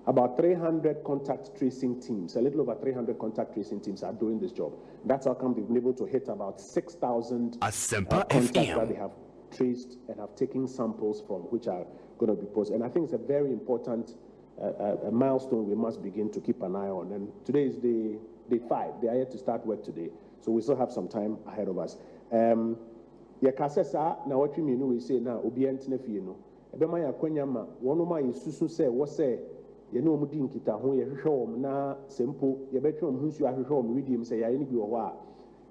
P: About 300 contact tracing teams, a little over 300 contact tracing teams are doing this job. That's how come they've been able to hit about 6,000 contacts that they have traced and have taken samples from, which are going to be posted. And I think it's a very important a milestone we must begin to keep an eye on. And today is day 5. They are yet to start work today, so we still have some time ahead of us. Yakasesa na what we we say now obi antene fie no ebema yakwanya ma wono ma yesusu say wo say ye no mudi nkita ho ye hwehwe wo na sempo ye betwe wo hunsu ahwehwe wo redeem say ya ni bi wo ho a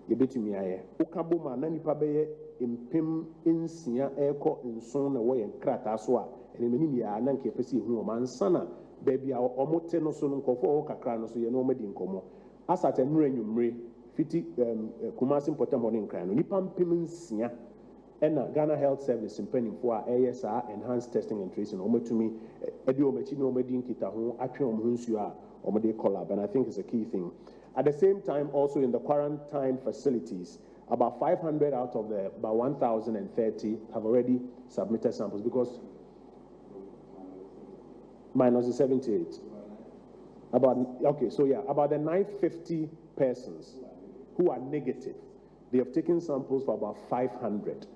P: ye betumi aye ukabo ma na nipa beye impem nsia eko nson na wo ye krata so a and many ya nan ke pesi hu o mansana baby a omote no so no nkofo kakra no so ye no medi nkomo asata nwure nwumre fiti Kumasi important morning cry no nipa mpem nsia ena Ghana Health Service mpanimfo a ASA enhanced testing and tracing omatumi edi omachi no omedi nkita ho atwe omhunsu a omede collab, and I think it's a key thing. At the same time, also in the quarantine facilities, about 500 out of the about 1,030 have already submitted samples, because minus the 78. About the 950 persons who are negative, they have taken samples for about 500,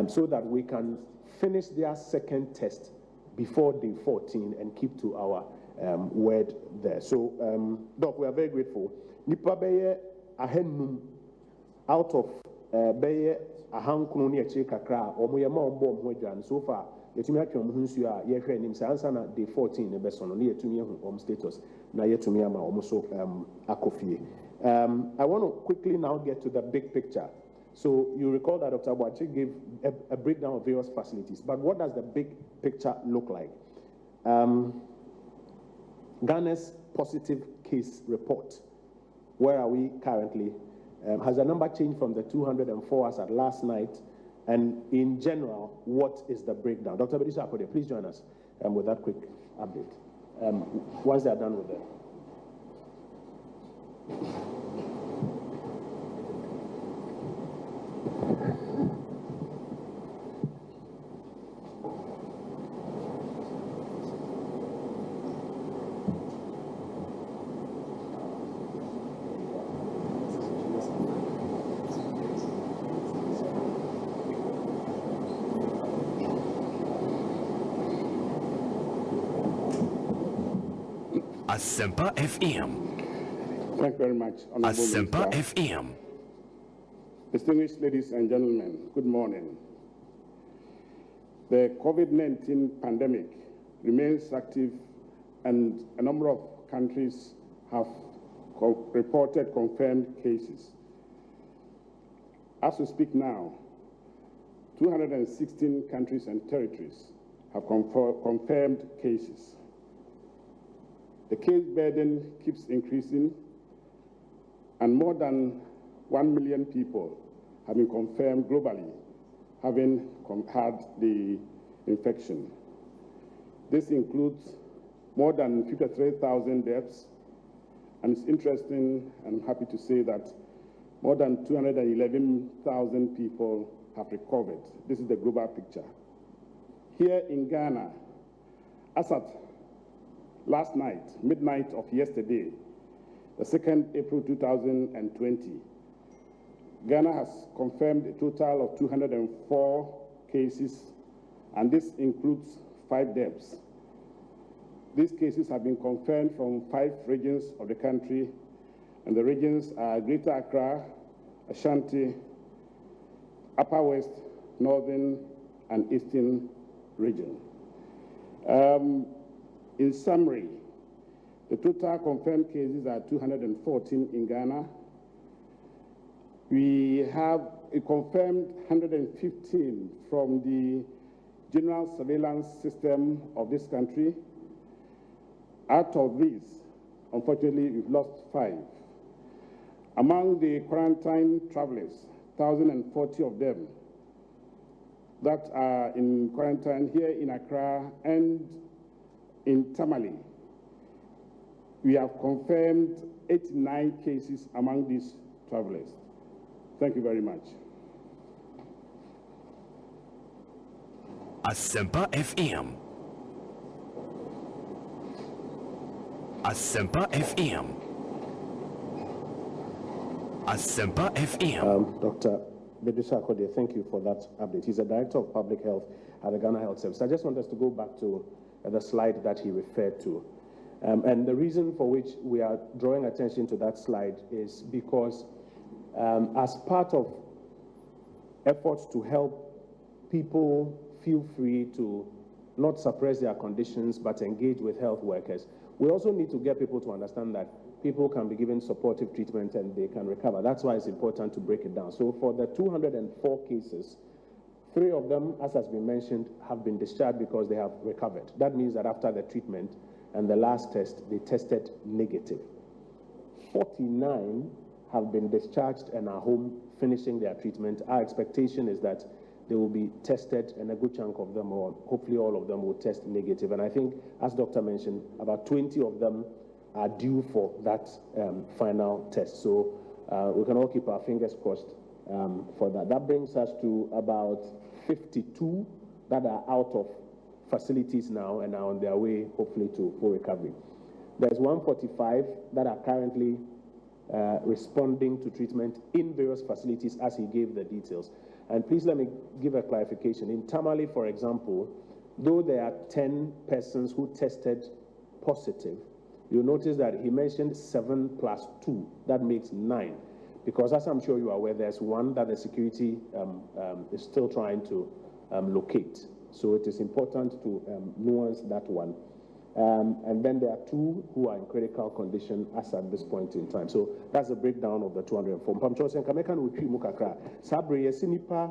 P: so that we can finish their second test before day 14 and keep to our word there. So, Doc, we are very grateful. Nipa beye ahenum out of beye ahankunu ni eche kakra omo yema ombo omho adwan so far yetumi atwe omho nsu a ye hwe nim sansa na day 14 ne beso no yetumi ehu om status na yetumi ama omo so akofie. I want to quickly now get to the big picture. So you recall that Dr. Boachi gave a breakdown of various facilities, but what does the big picture look like? Ghana's positive case report, where are we currently? Has the number changed from the 204 as at last night? And in general, what is the breakdown? Dr. Bedisa Akode, please join us with that quick update. Once they are done with that.
R: Asempa FM.
T: Thank you very much, Honorable
R: Asempa
T: Minister.
R: FM.
T: Distinguished ladies and gentlemen, good morning. The COVID-19 pandemic remains active, and a number of countries have reported confirmed cases. As we speak now, 216 countries and territories have confirmed cases. The case burden keeps increasing, and more than 1 million people have been confirmed globally having had the infection. This includes more than 53,000 deaths, and it's interesting and I'm happy to say that more than 211,000 people have recovered. This is the global picture. Here in Ghana, as at last night, midnight of yesterday, the 2nd April 2020, Ghana has confirmed a total of 204 cases, and this includes 5 deaths. These cases have been confirmed from 5 regions of the country, and the regions are Greater Accra, Ashanti, Upper West, Northern, and Eastern region. In summary, the total confirmed cases are 214 in Ghana. We have a confirmed 115 from the general surveillance system of this country. Out of these, unfortunately, we've lost 5. Among the quarantine travelers, 1,040 of them that are in quarantine here in Accra and in Tamale, we have confirmed 89 cases among these travelers. Thank you very much.
R: Asempa FM. Asempa FM. Asempa FM.
P: Dr. Bedisa Akode, thank you for that update. He's the Director of Public Health at the Ghana Health Service. I just want us to go back to the slide that he referred to. And the reason for which we are drawing attention to that slide is because as part of efforts to help people feel free to not suppress their conditions but engage with health workers, we also need to get people to understand that people can be given supportive treatment and they can recover. That's why it's important to break it down. So for the 204 cases, 3 of them, as has been mentioned, have been discharged because they have recovered. That means that after the treatment and the last test, they tested negative. 49 have been discharged and are home finishing their treatment. Our expectation is that they will be tested, and a good chunk of them, or hopefully all of them, will test negative. And I think, as Doctor mentioned, about 20 of them are due for that final test. So we can all keep our fingers crossed for that. That brings us to about 52 that are out of facilities now and are on their way, hopefully, to full recovery. There's 145 that are currently responding to treatment in various facilities, as he gave the details. And please let me give a clarification. In Tamale, for example, though there are 10 persons who tested positive, you'll notice that he mentioned 7 plus 2. That makes 9. Because as I'm sure you are aware, there's one that the security is still trying to locate. So it is important to nuance that one. And then there are 2 who are in critical condition as at this point in time. So that's a breakdown of the 204. Mpamcho sen kameka no twi mu kakra. Sabre yesi nipa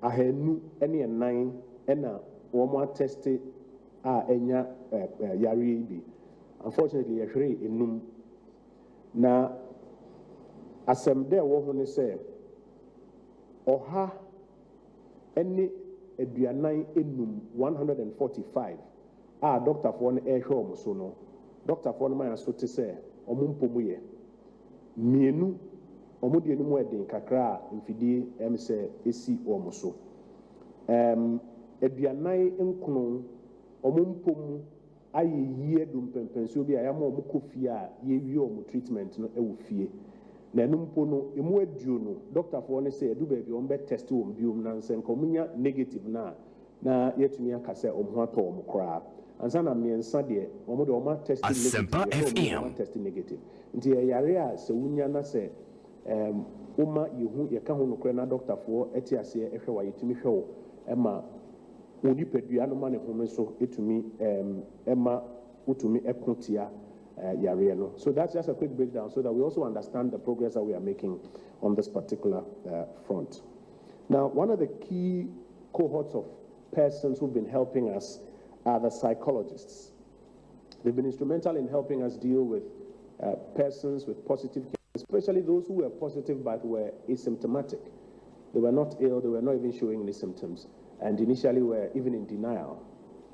P: ahenu ene 9 ena womo attested enya yare bi. Unfortunately, yehwe enum. Na asemde wo ho ne se oha ene aduanan enum 145. Doctor for an air home so no. Doctor for my so to say, Omumpomuye. Mienu, Omudi no wedding, Kakra, Infidi, Emse, Esi, Omoso. Edianai Enkuno, Omumpomu, I ye dum pensubi, I am Mukufia, ye yom treatment, no eufie. Nanumpono, Emu Juno, Doctor for one say, do baby, on bed test to bium nansen, communia negative na yet me a case omwato omkra. And sana miensa de oma testing negative, testing negative. Nti yare a se wunya na se uma yehu yeka ho nokre na doctor for eti ase ehwe wa yetimi hwe wo ema oni pedua no ma ne ho so etumi ema utumi ekotia yare no. So that's just a quick breakdown so that we also understand the progress that we are making on this particular front. Now, one of the key cohorts of persons who've been helping us are the psychologists. They've been instrumental in helping us deal with persons with positive cases, especially those who were positive but were asymptomatic. They were not ill, they were not even showing any symptoms, and initially were even in denial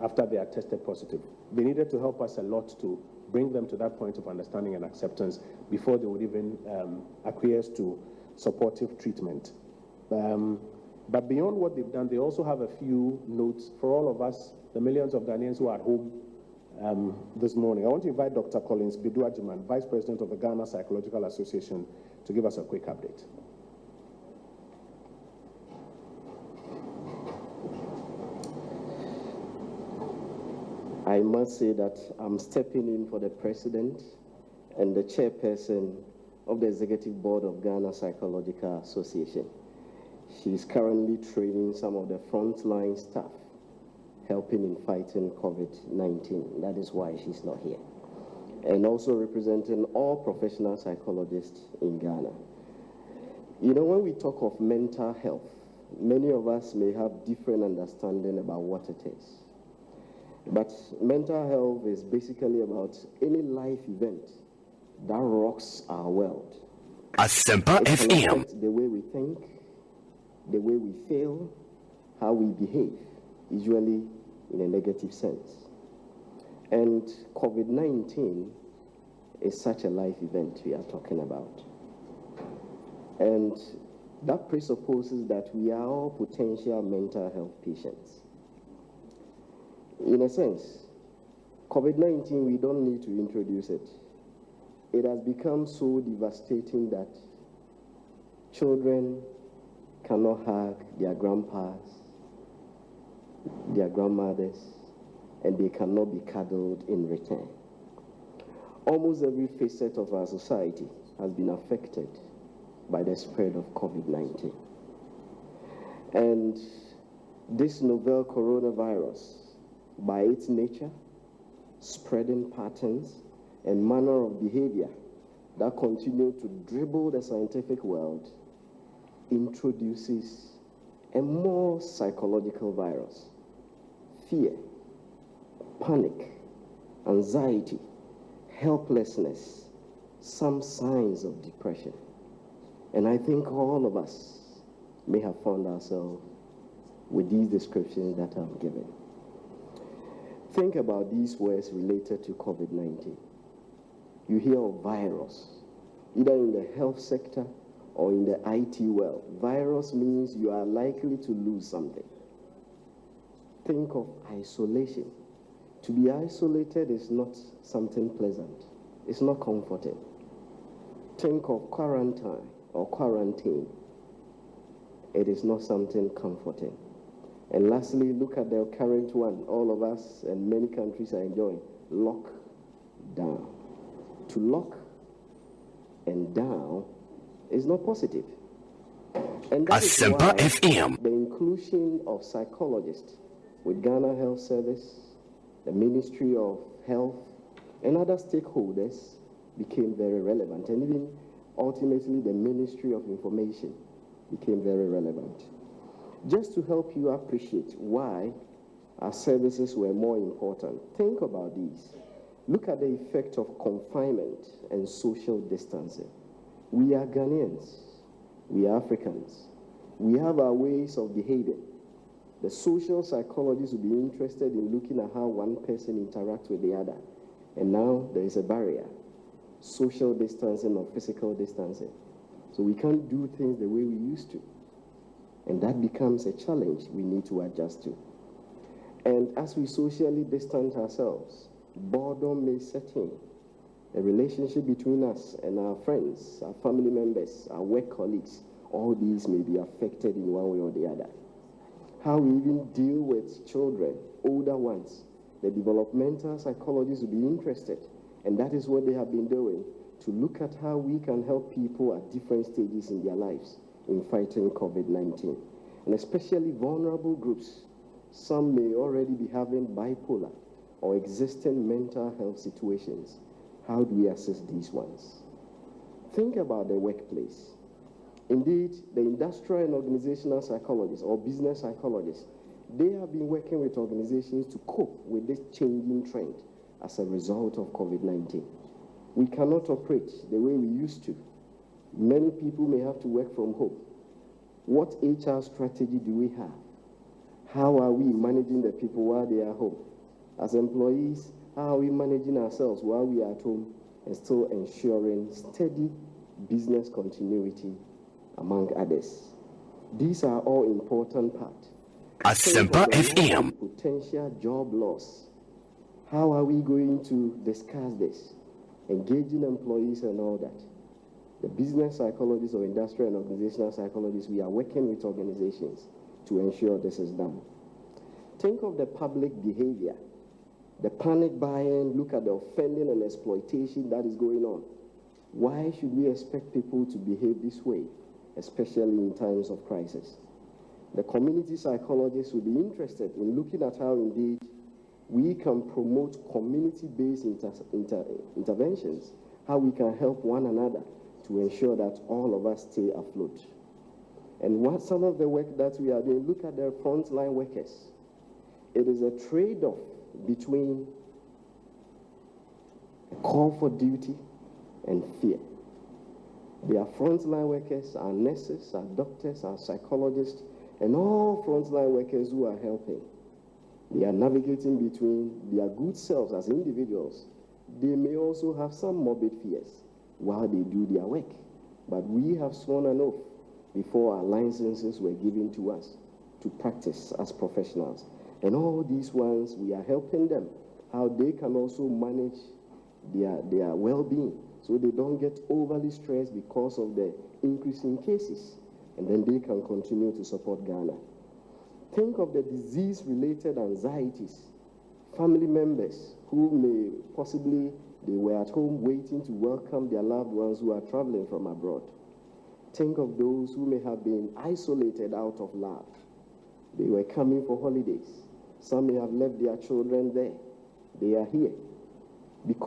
P: after they had tested positive. They needed to help us a lot to bring them to that point of understanding and acceptance before they would even acquiesce to supportive treatment. But beyond what they've done, they also have a few notes for all of us, the millions of Ghanaians who are at home this morning. I want to invite Dr. Collins Biduajiman, Vice President of the Ghana Psychological Association, to give us a quick update.
S: I must say that I'm stepping in for the President and the Chairperson of the Executive Board of Ghana Psychological Association. She's currently training some of the frontline staff, helping in fighting COVID-19. That is why she's not here. And also representing all professional psychologists in Ghana. You know, when we talk of mental health, many of us may have different understanding about what it is. But mental health is basically about any life event that rocks our world.
R: Asempa FM.
S: The way we think, the way we feel, how we behave, usually in a negative sense. And COVID-19 is such a life event we are talking about. And that presupposes that we are all potential mental health patients. In a sense, COVID-19, we don't need to introduce it. It has become so devastating that children cannot hug their grandpas, their grandmothers, and they cannot be cuddled in return. Almost every facet of our society has been affected by the spread of COVID-19. And this novel coronavirus, by its nature, spreading patterns, and manner of behavior that continue to dribble the scientific world, introduces
U: a more psychological virus. Fear, panic, anxiety, helplessness, some signs of depression. And I think all of us may have found ourselves with these descriptions that I'm giving. Think about these words related to COVID-19. You hear of virus, either in the health sector or in the IT world. Virus means you are likely to lose something. Think of isolation. To be isolated is not something pleasant. It's not comforting. Think of quarantine or quarantine. It is not something comforting. And lastly, look at the current one. All of us and many countries are enjoying lockdown. To lock and down is not positive. And that is why the inclusion of psychologists with Ghana Health Service, the Ministry of Health, and other stakeholders became very relevant. And even ultimately the Ministry of Information became very relevant. Just to help you appreciate why our services were more important, think about these. Look at the effect of confinement and social distancing. We are Ghanaians. We are Africans. We have our ways of behaving. The social psychologists will be interested in looking at how one person interacts with the other. And now there is a barrier, social distancing or physical distancing. So we can't do things the way we used to. And that becomes a challenge we need to adjust to. And as we socially distance ourselves, boredom may set in. The relationship between us and our friends, our family members, our work colleagues, all these may be affected in one way or the other. How we even deal with children, older ones, the developmental psychologists will be interested, and that is what they have been doing, to look at how we can help people at different stages in their lives in fighting COVID-19, and especially vulnerable groups. Some may already be having bipolar or existing mental health situations. How do we assist these ones? Think about the workplace. Indeed, the industrial and organizational psychologists or business psychologists, they have been working with organizations to cope with this changing trend as a result of COVID-19. We cannot operate the way we used to. Many people may have to work from home. What HR strategy do we have? How are we managing the people while they are home? As employees, how are we managing ourselves while we are at home and still ensuring steady business continuity, among others? These are all important parts.
R: Asempa FM.
U: Potential job loss. How are we going to discuss this? Engaging employees and all that. The business psychologists or industrial and organizational psychologists, we are working with organizations to ensure this is done. Think of the public behavior, the panic buying, look at the offending and exploitation that is going on. Why should we expect people to behave this way, especially in times of crisis? The community psychologists will be interested in looking at how indeed we can promote community-based interventions, how we can help one another to ensure that all of us stay afloat. And what some of the work that we are doing, look at the frontline workers. It is a trade-off between a call for duty and fear. They are frontline workers, our nurses, our doctors, our psychologists, and all frontline workers who are helping. They are navigating between their good selves as individuals. They may also have some morbid fears while they do their work. But we have sworn an oath before our licenses were given to us to practice as professionals. And all these ones, we are helping them, how they can also manage their well-being so they don't get overly stressed because of the increasing cases. And then they can continue to support Ghana. Think of the disease-related anxieties. Family members who may possibly, they were at home waiting to welcome their loved ones who are traveling from abroad. Think of those who may have been isolated out of love. They were coming for holidays. Some may have left their children there. They are here.